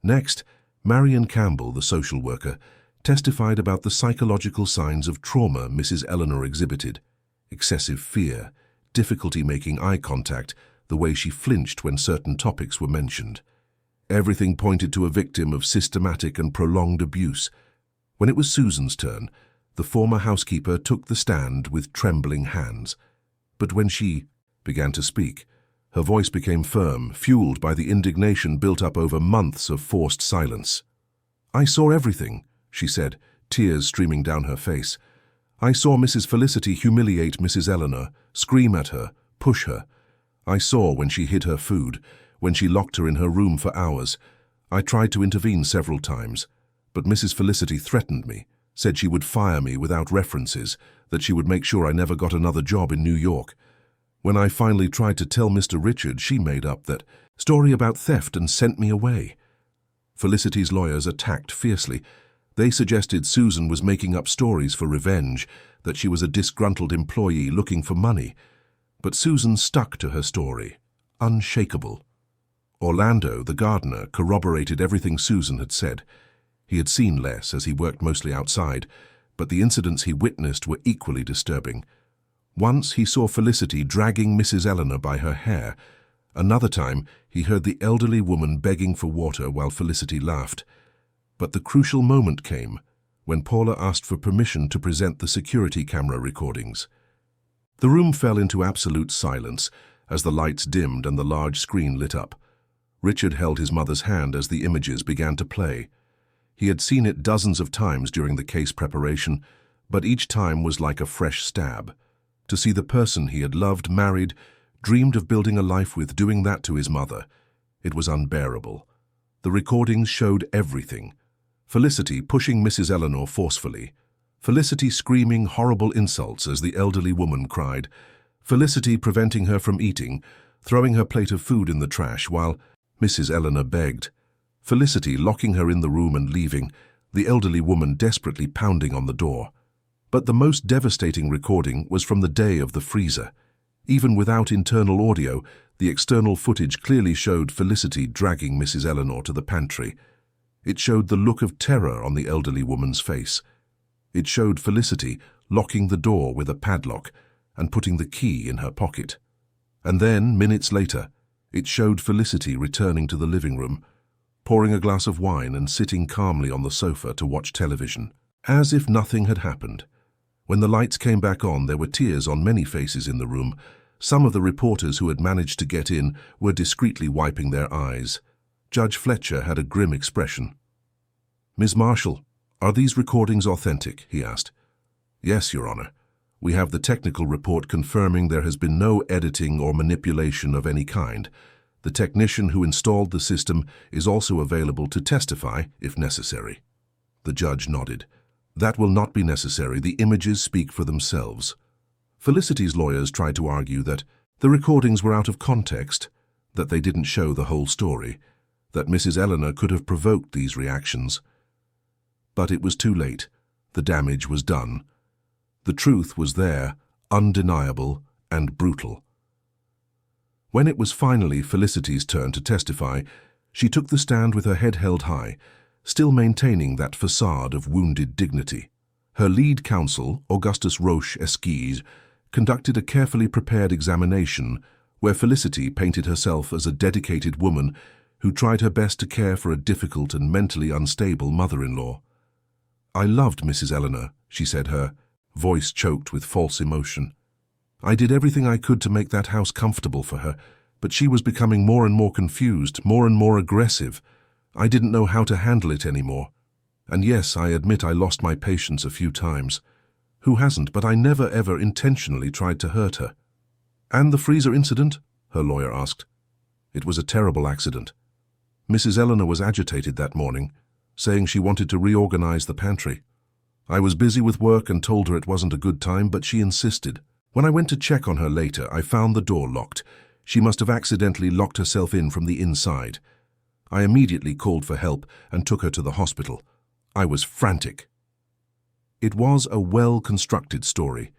[SPEAKER 1] Next, Marion Campbell, the social worker, testified about the psychological signs of trauma Mrs. Eleanor exhibited: excessive fear, difficulty making eye contact, the way she flinched when certain topics were mentioned. Everything pointed to a victim of systematic and prolonged abuse. When it was Susan's turn, the former housekeeper took the stand with trembling hands. But when she began to speak, her voice became firm, fueled by the indignation built up over months of forced silence. "I saw everything," she said, tears streaming down her face. "I saw Mrs. Felicity humiliate Mrs. Eleanor, scream at her, push her. I saw when she hid her food, when she locked her in her room for hours. I tried to intervene several times, but Mrs. Felicity threatened me, said she would fire me without references, that she would make sure I never got another job in New York. When I finally tried to tell Mr. Richard, she made up that story about theft and sent me away." Felicity's lawyers attacked fiercely. They suggested Susan was making up stories for revenge, that she was a disgruntled employee looking for money. But Susan stuck to her story, unshakable. Orlando, the gardener, corroborated everything Susan had said. He had seen Les as he worked mostly outside, but the incidents he witnessed were equally disturbing. Once he saw Felicity dragging Mrs. Eleanor by her hair. Another time he heard the elderly woman begging for water while Felicity laughed. But the crucial moment came when Paula asked for permission to present the security camera recordings. The room fell into absolute silence as the lights dimmed and the large screen lit up. Richard held his mother's hand as the images began to play. He had seen it dozens of times during the case preparation, but each time was like a fresh stab. To see the person he had loved, married, dreamed of building a life with, doing that to his mother, it was unbearable. The recordings showed everything. Felicity pushing Mrs. Eleanor forcefully. Felicity screaming horrible insults as the elderly woman cried. Felicity preventing her from eating, throwing her plate of food in the trash while Mrs. Eleanor begged. Felicity locking her in the room and leaving, the elderly woman desperately pounding on the door. But the most devastating recording was from the day of the freezer. Even without internal audio, the external footage clearly showed Felicity dragging Mrs. Eleanor to the pantry. It showed the look of terror on the elderly woman's face. It showed Felicity locking the door with a padlock and putting the key in her pocket. And then, minutes later, it showed Felicity returning to the living room, pouring a glass of wine and sitting calmly on the sofa to watch television, as if nothing had happened. When the lights came back on, there were tears on many faces in the room. Some of the reporters who had managed to get in were discreetly wiping their eyes. Judge Fletcher had a grim expression. "Ms. Marshall, are these recordings authentic?" he asked. "Yes, Your Honor. We have the technical report confirming there has been no editing or manipulation of any kind. The technician who installed the system is also available to testify if necessary." The judge nodded. "That will not be necessary. The images speak for themselves." Felicity's lawyers tried to argue that the recordings were out of context, that they didn't show the whole story, that Mrs. Eleanor could have provoked these reactions. But it was too late. The damage was done. The truth was there, undeniable and brutal. When it was finally Felicity's turn to testify, she took the stand with her head held high, still maintaining that facade of wounded dignity. Her lead counsel, Augustus Roche Esquisse, conducted a carefully prepared examination where Felicity painted herself as a dedicated woman who tried her best to care for a difficult and mentally unstable mother-in-law. "I loved Mrs. Eleanor," she said, her voice choked with false emotion. "I did everything I could to make that house comfortable for her, but she was becoming more and more confused, more and more aggressive. I didn't know how to handle it anymore. And yes, I admit I lost my patience a few times. Who hasn't? But I never ever intentionally tried to hurt her." "And the freezer incident?" her lawyer asked. "It was a terrible accident. Mrs. Eleanor was agitated that morning, saying she wanted to reorganize the pantry. I was busy with work and told her it wasn't a good time, but she insisted. When I went to check on her later, I found the door locked. She must have accidentally locked herself in from the inside. I immediately called for help and took her to the hospital. I was frantic." It was a well-constructed story.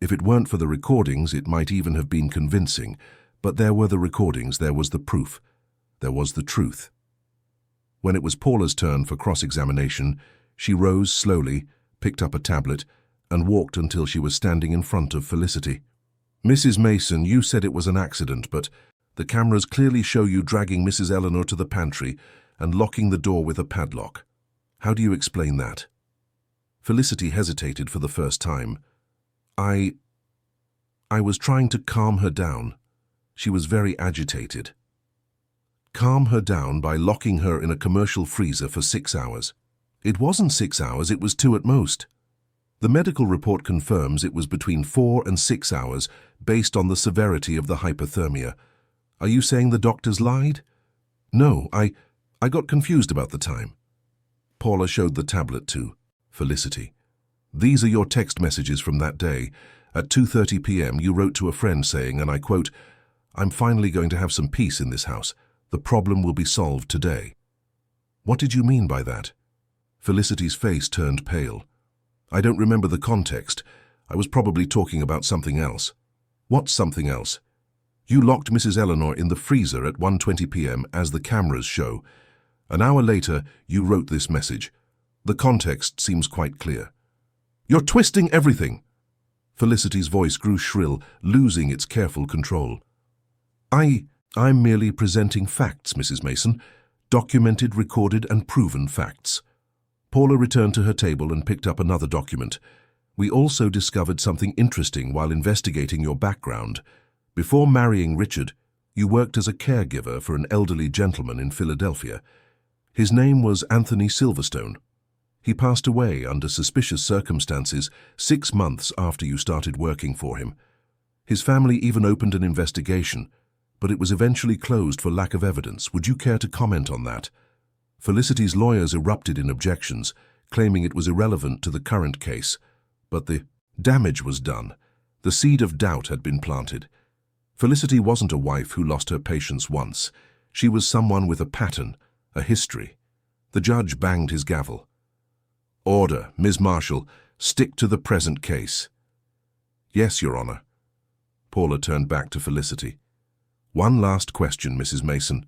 [SPEAKER 1] If it weren't for the recordings, it might even have been convincing. But there were the recordings, there was the proof, there was the truth. When it was Paula's turn for cross-examination, she rose slowly, picked up a tablet, and walked until she was standing in front of Felicity. "Mrs. Mason, you said it was an accident, but the cameras clearly show you dragging Mrs. Eleanor to the pantry and locking the door with a padlock. How do you explain that?" Felicity hesitated for the first time. I was trying to calm her down. She was very agitated." "Calm her down by locking her in a commercial freezer for 6 hours. "It wasn't 6 hours, it was 2 at most. The medical report confirms it was between 4 and 6 hours based on the severity of the hypothermia. Are you saying the doctors lied?" "No, I got confused about the time." Paula showed the tablet to Felicity. "These are your text messages from that day. At 2:30 p.m. you wrote to a friend saying, and I quote, 'I'm finally going to have some peace in this house. The problem will be solved today.' What did you mean by that?" Felicity's face turned pale. I don't remember the context. I was probably talking about something else. What's something else? You locked Mrs. Eleanor in the freezer at 1:20 p.m. as the cameras show. An hour later, you wrote this message. The context seems quite clear. You're twisting everything. Felicity's voice grew shrill, losing its careful control. I'm merely presenting facts, Mrs. Mason. Documented, recorded, and proven facts. Paula returned to her table and picked up another document. We also discovered something interesting while investigating your background. Before marrying Richard, you worked as a caregiver for an elderly gentleman in Philadelphia. His name was Anthony Silverstone. He passed away under suspicious circumstances 6 months after you started working for him. His family even opened an investigation, but it was eventually closed for lack of evidence. Would you care to comment on that? Felicity's lawyers erupted in objections, claiming it was irrelevant to the current case. But the damage was done. The seed of doubt had been planted. Felicity wasn't a wife who lost her patience once. She was someone with a pattern, a history. The judge banged his gavel. Order, Ms. Marshall, stick to the present case. Yes, Your Honor. Paula turned back to Felicity. One last question, Mrs. Mason.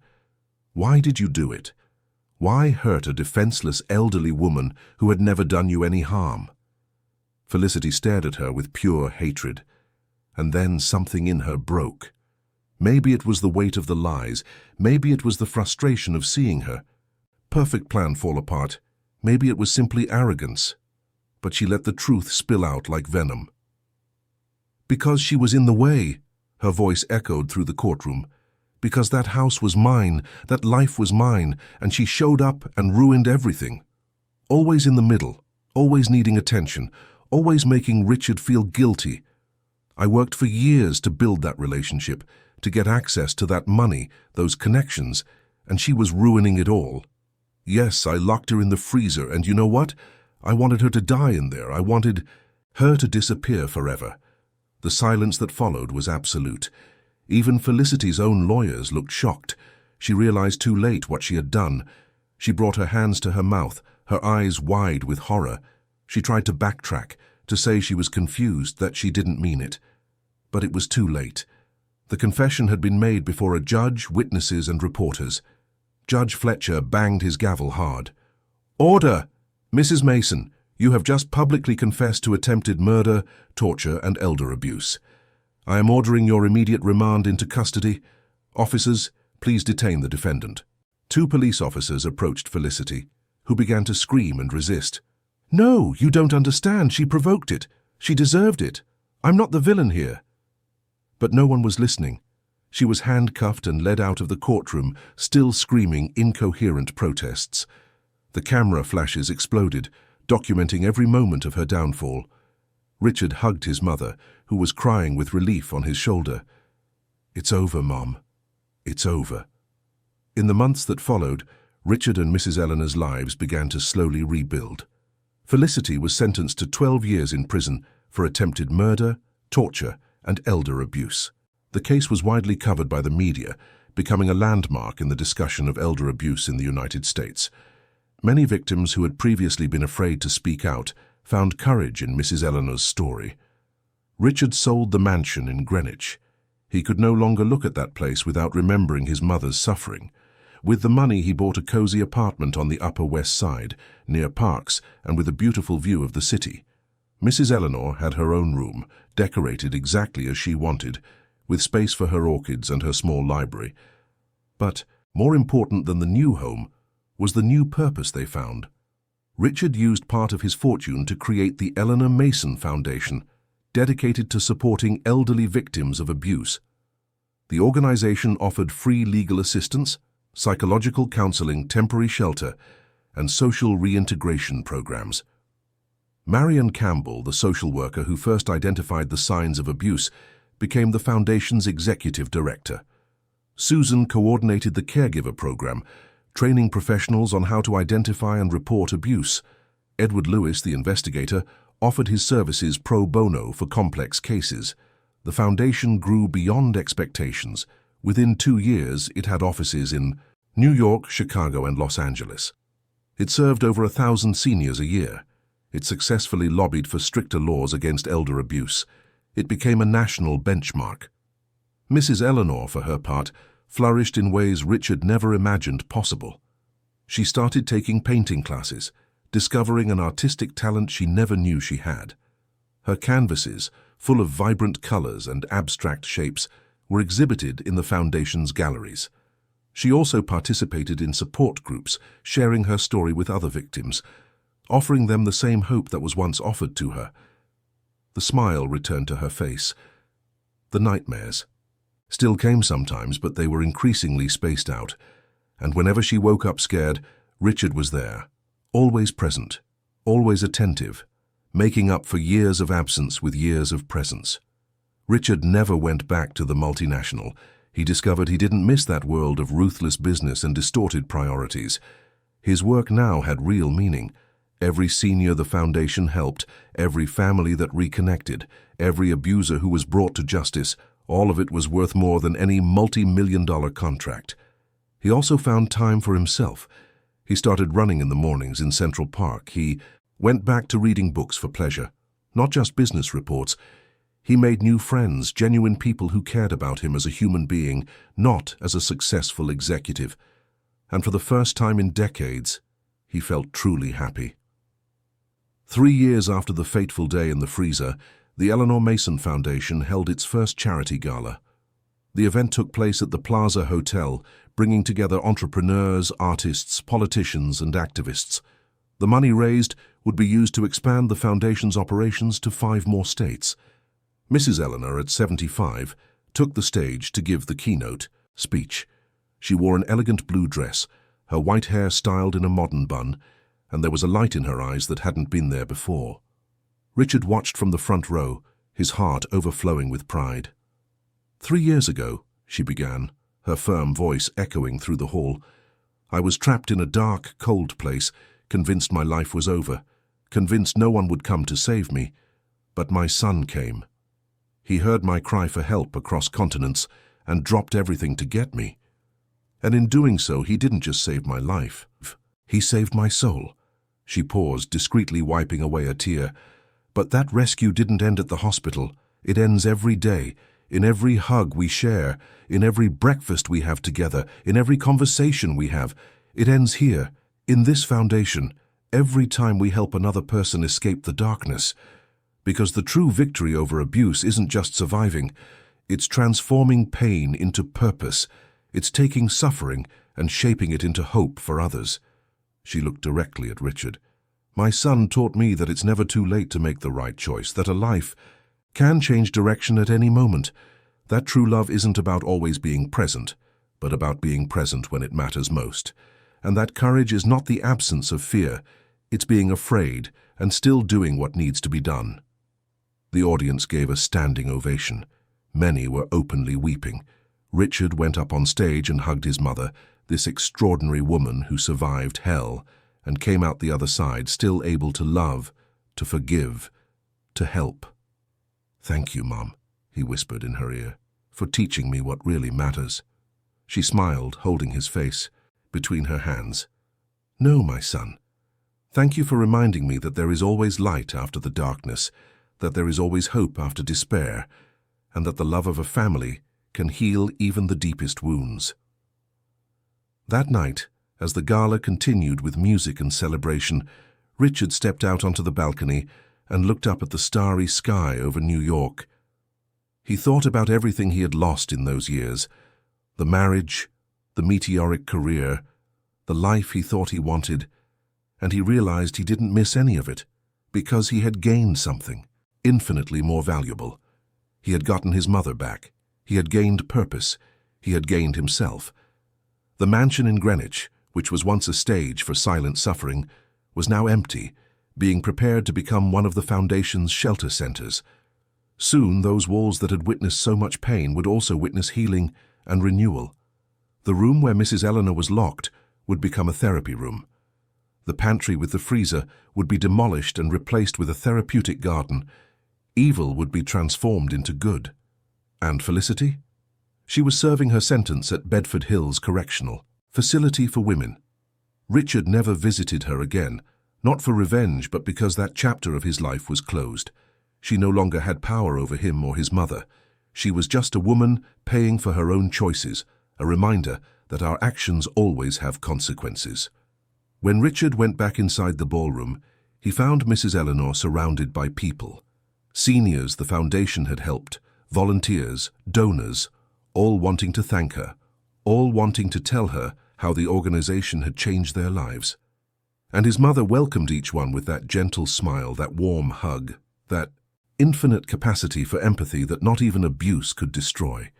[SPEAKER 1] Why did you do it? Why hurt a defenseless elderly woman who had never done you any harm? Felicity stared at her with pure hatred. And then something in her broke. Maybe it was the weight of the lies. Maybe it was the frustration of seeing her perfect plan fall apart. Maybe it was simply arrogance. But she let the truth spill out like venom. Because she was in the way, her voice echoed through the courtroom. Because that house was mine, that life was mine, and she showed up and ruined everything. Always in the middle, always needing attention, always making Richard feel guilty. I worked for years to build that relationship, to get access to that money, those connections, and she was ruining it all. Yes, I locked her in the freezer, and you know what? I wanted her to die in there. I wanted her to disappear forever. The silence that followed was absolute. Even Felicity's own lawyers looked shocked. She realized too late what she had done. She brought her hands to her mouth, her eyes wide with horror. She tried to backtrack, to say she was confused, that she didn't mean it. But it was too late. The confession had been made before a judge, witnesses, and reporters. Judge Fletcher banged his gavel hard. Order! Mrs. Mason, you have just publicly confessed to attempted murder, torture, and elder abuse. I am ordering your immediate remand into custody. Officers, please detain the defendant. 2 police officers approached Felicity, who began to scream and resist. No, you don't understand. She provoked it. She deserved it. I'm not the villain here. But no one was listening. She was handcuffed and led out of the courtroom, still screaming incoherent protests. The camera flashes exploded, documenting every moment of her downfall. Richard hugged his mother, who was crying with relief on his shoulder. It's over, Mom. It's over. In the months that followed, Richard and Mrs. Eleanor's lives began to slowly rebuild. Felicity was sentenced to 12 years in prison for attempted murder, torture, and elder abuse. The case was widely covered by the media, becoming a landmark in the discussion of elder abuse in the United States. Many victims who had previously been afraid to speak out found courage in Mrs. Eleanor's story. Richard sold the mansion in Greenwich. He could no longer look at that place without remembering his mother's suffering. With the money, he bought a cozy apartment on the Upper West Side, near parks and with a beautiful view of the city. Mrs. Eleanor had her own room, decorated exactly as she wanted, with space for her orchids and her small library. But more important than the new home was the new purpose they found. Richard used part of his fortune to create the Eleanor Mason Foundation, dedicated to supporting elderly victims of abuse. The organization offered free legal assistance, psychological counseling, temporary shelter, and social reintegration programs. Marion Campbell, the social worker who first identified the signs of abuse, became the foundation's executive director. Susan coordinated the caregiver program, training professionals on how to identify and report abuse. Edward Lewis, the investigator, offered his services pro bono for complex cases. The foundation grew beyond expectations. Within 2 years, it had offices in New York, Chicago, and Los Angeles. It served over 1,000 seniors a year. It successfully lobbied for stricter laws against elder abuse. It became a national benchmark. Mrs. Eleanor, for her part, flourished in ways Richard never imagined possible. She started taking painting classes, discovering an artistic talent she never knew she had. Her canvases, full of vibrant colors and abstract shapes, were exhibited in the Foundation's galleries. She also participated in support groups, sharing her story with other victims, offering them the same hope that was once offered to her. The smile returned to her face. The nightmares still came sometimes, but they were increasingly spaced out, and whenever she woke up scared, Richard was there, always present, always attentive, making up for years of absence with years of presence. Richard never went back to the multinational. He discovered he didn't miss that world of ruthless business and distorted priorities. His work now had real meaning. Every senior the Foundation helped, every family that reconnected, every abuser who was brought to justice, all of it was worth more than any multi-million-dollar contract. He also found time for himself. He started running in the mornings in Central Park. He went back to reading books for pleasure, not just business reports. He made new friends, genuine people who cared about him as a human being, not as a successful executive. And for the first time in decades, he felt truly happy. 3 years after the fateful day in the freezer, the Eleanor Mason Foundation held its first charity gala. The event took place at the Plaza Hotel, bringing together entrepreneurs, artists, politicians, and activists. The money raised would be used to expand the Foundation's operations to 5 more states. Mrs. Eleanor, at 75, took the stage to give the keynote speech. She wore an elegant blue dress, her white hair styled in a modern bun, and there was a light in her eyes that hadn't been there before. Richard watched from the front row, his heart overflowing with pride. 3 years ago, she began, her firm voice echoing through the hall, I was trapped in a dark, cold place, convinced my life was over, convinced no one would come to save me. But my son came. He heard my cry for help across continents and dropped everything to get me. And in doing so, he didn't just save my life. He saved my soul. She paused, discreetly wiping away a tear. But that rescue didn't end at the hospital. It ends every day, in every hug we share, in every breakfast we have together, in every conversation we have. It ends here, in this foundation, every time we help another person escape the darkness. Because the true victory over abuse isn't just surviving, it's transforming pain into purpose. It's taking suffering and shaping it into hope for others. She looked directly at Richard. My son taught me that it's never too late to make the right choice, that a life can change direction at any moment. That true love isn't about always being present, but about being present when it matters most. And that courage is not the absence of fear, it's being afraid and still doing what needs to be done. The audience gave a standing ovation. Many were openly weeping. Richard went up on stage and hugged his mother, this extraordinary woman who survived hell and came out the other side still able to love, to forgive, to help. Thank you, Mom, he whispered in her ear, for teaching me what really matters. She smiled, holding his face between her hands. No, my son. Thank you for reminding me that there is always light after the darkness, that there is always hope after despair, and that the love of a family can heal even the deepest wounds. That night, as the gala continued with music and celebration, Richard stepped out onto the balcony and looked up at the starry sky over New York. He thought about everything he had lost in those years, the marriage, the meteoric career, the life he thought he wanted, and he realized he didn't miss any of it, because he had gained something infinitely more valuable. He had gotten his mother back. He had gained purpose. He had gained himself. The mansion in Greenwich, which was once a stage for silent suffering, was now empty, being prepared to become one of the Foundation's shelter centers. Soon, those walls that had witnessed so much pain would also witness healing and renewal. The room where Mrs. Eleanor was locked would become a therapy room. The pantry with the freezer would be demolished and replaced with a therapeutic garden. Evil would be transformed into good. And Felicity? She was serving her sentence at Bedford Hills Correctional Facility for Women. Richard never visited her again, not for revenge, but because that chapter of his life was closed. She no longer had power over him or his mother. She was just a woman paying for her own choices, a reminder that our actions always have consequences. When Richard went back inside the ballroom, he found Mrs. Eleanor surrounded by people. Seniors the foundation had helped, volunteers, donors, all wanting to thank her, all wanting to tell her how the organization had changed their lives. And his mother welcomed each one with that gentle smile, that warm hug, that infinite capacity for empathy that not even abuse could destroy.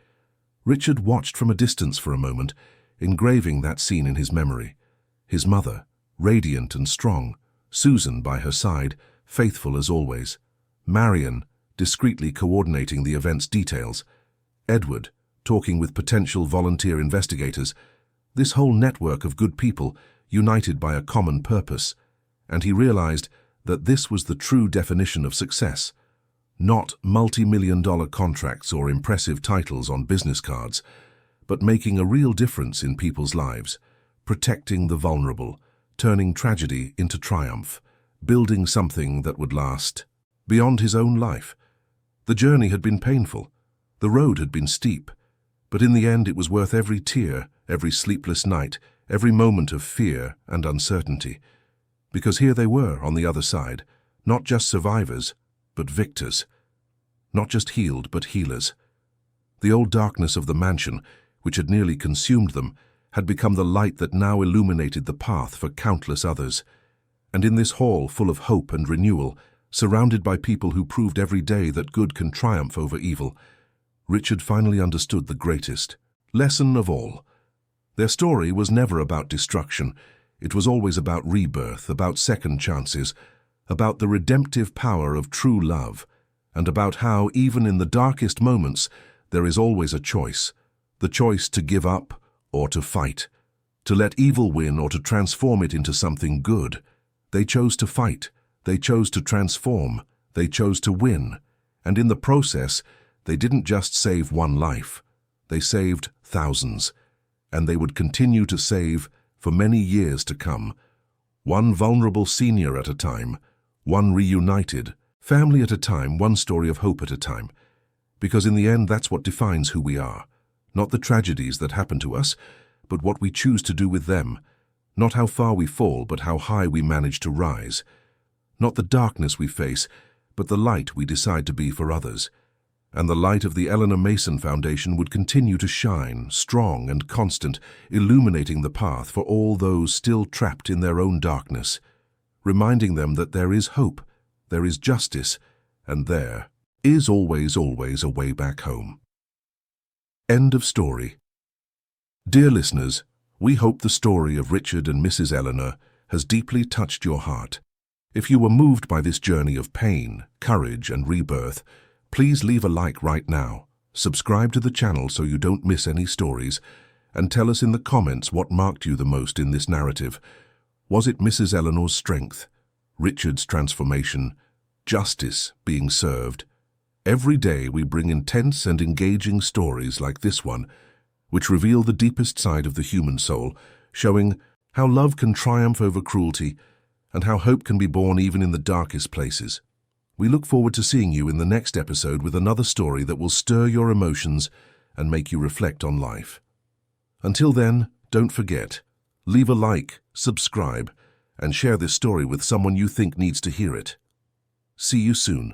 [SPEAKER 1] Richard watched from a distance for a moment, engraving that scene in his memory. His mother, radiant and strong, Susan by her side, faithful as always, Marion, discreetly coordinating the event's details, Edward, talking with potential volunteer investigators, this whole network of good people united by a common purpose, and he realized that this was the true definition of success. Not multi-million-dollar contracts or impressive titles on business cards, but making a real difference in people's lives, protecting the vulnerable, turning tragedy into triumph, building something that would last beyond his own life. The journey had been painful, the road had been steep, but in the end it was worth every tear, every sleepless night, every moment of fear and uncertainty. Because here they were on the other side, not just survivors, but victors. Not just healed, but healers. The old darkness of the mansion, which had nearly consumed them, had become the light that now illuminated the path for countless others. And in this hall full of hope and renewal, surrounded by people who proved every day that good can triumph over evil, Richard finally understood the greatest lesson of all. Their story was never about destruction. It was always about rebirth, about second chances, about the redemptive power of true love, and about how, even in the darkest moments, there is always a choice. The choice to give up or to fight, to let evil win or to transform it into something good. They chose to fight. They chose to transform. They chose to win. And in the process, they didn't just save one life. They saved thousands. And they would continue to save for many years to come. One vulnerable senior at a time, one reunited, family at a time, one story of hope at a time. Because in the end, that's what defines who we are. Not the tragedies that happen to us, but what we choose to do with them. Not how far we fall, but how high we manage to rise. Not the darkness we face, but the light we decide to be for others. And the light of the Eleanor Mason Foundation would continue to shine, strong and constant, illuminating the path for all those still trapped in their own darkness, reminding them that there is hope, there is justice, and there is always a way back home. End of story. Dear listeners, we hope the story of Richard and Mrs. Eleanor has deeply touched your heart. If you were moved by this journey of pain, courage, and rebirth, please leave a like right now, subscribe to the channel so you don't miss any stories, and tell us in the comments what marked you the most in this narrative. Was it Mrs. Eleanor's strength, Richard's transformation, justice being served? Every day we bring intense and engaging stories like this one, which reveal the deepest side of the human soul, showing how love can triumph over cruelty and how hope can be born even in the darkest places. We look forward to seeing you in the next episode with another story that will stir your emotions and make you reflect on life. Until then, don't forget, leave a like, subscribe, and share this story with someone you think needs to hear it. See you soon.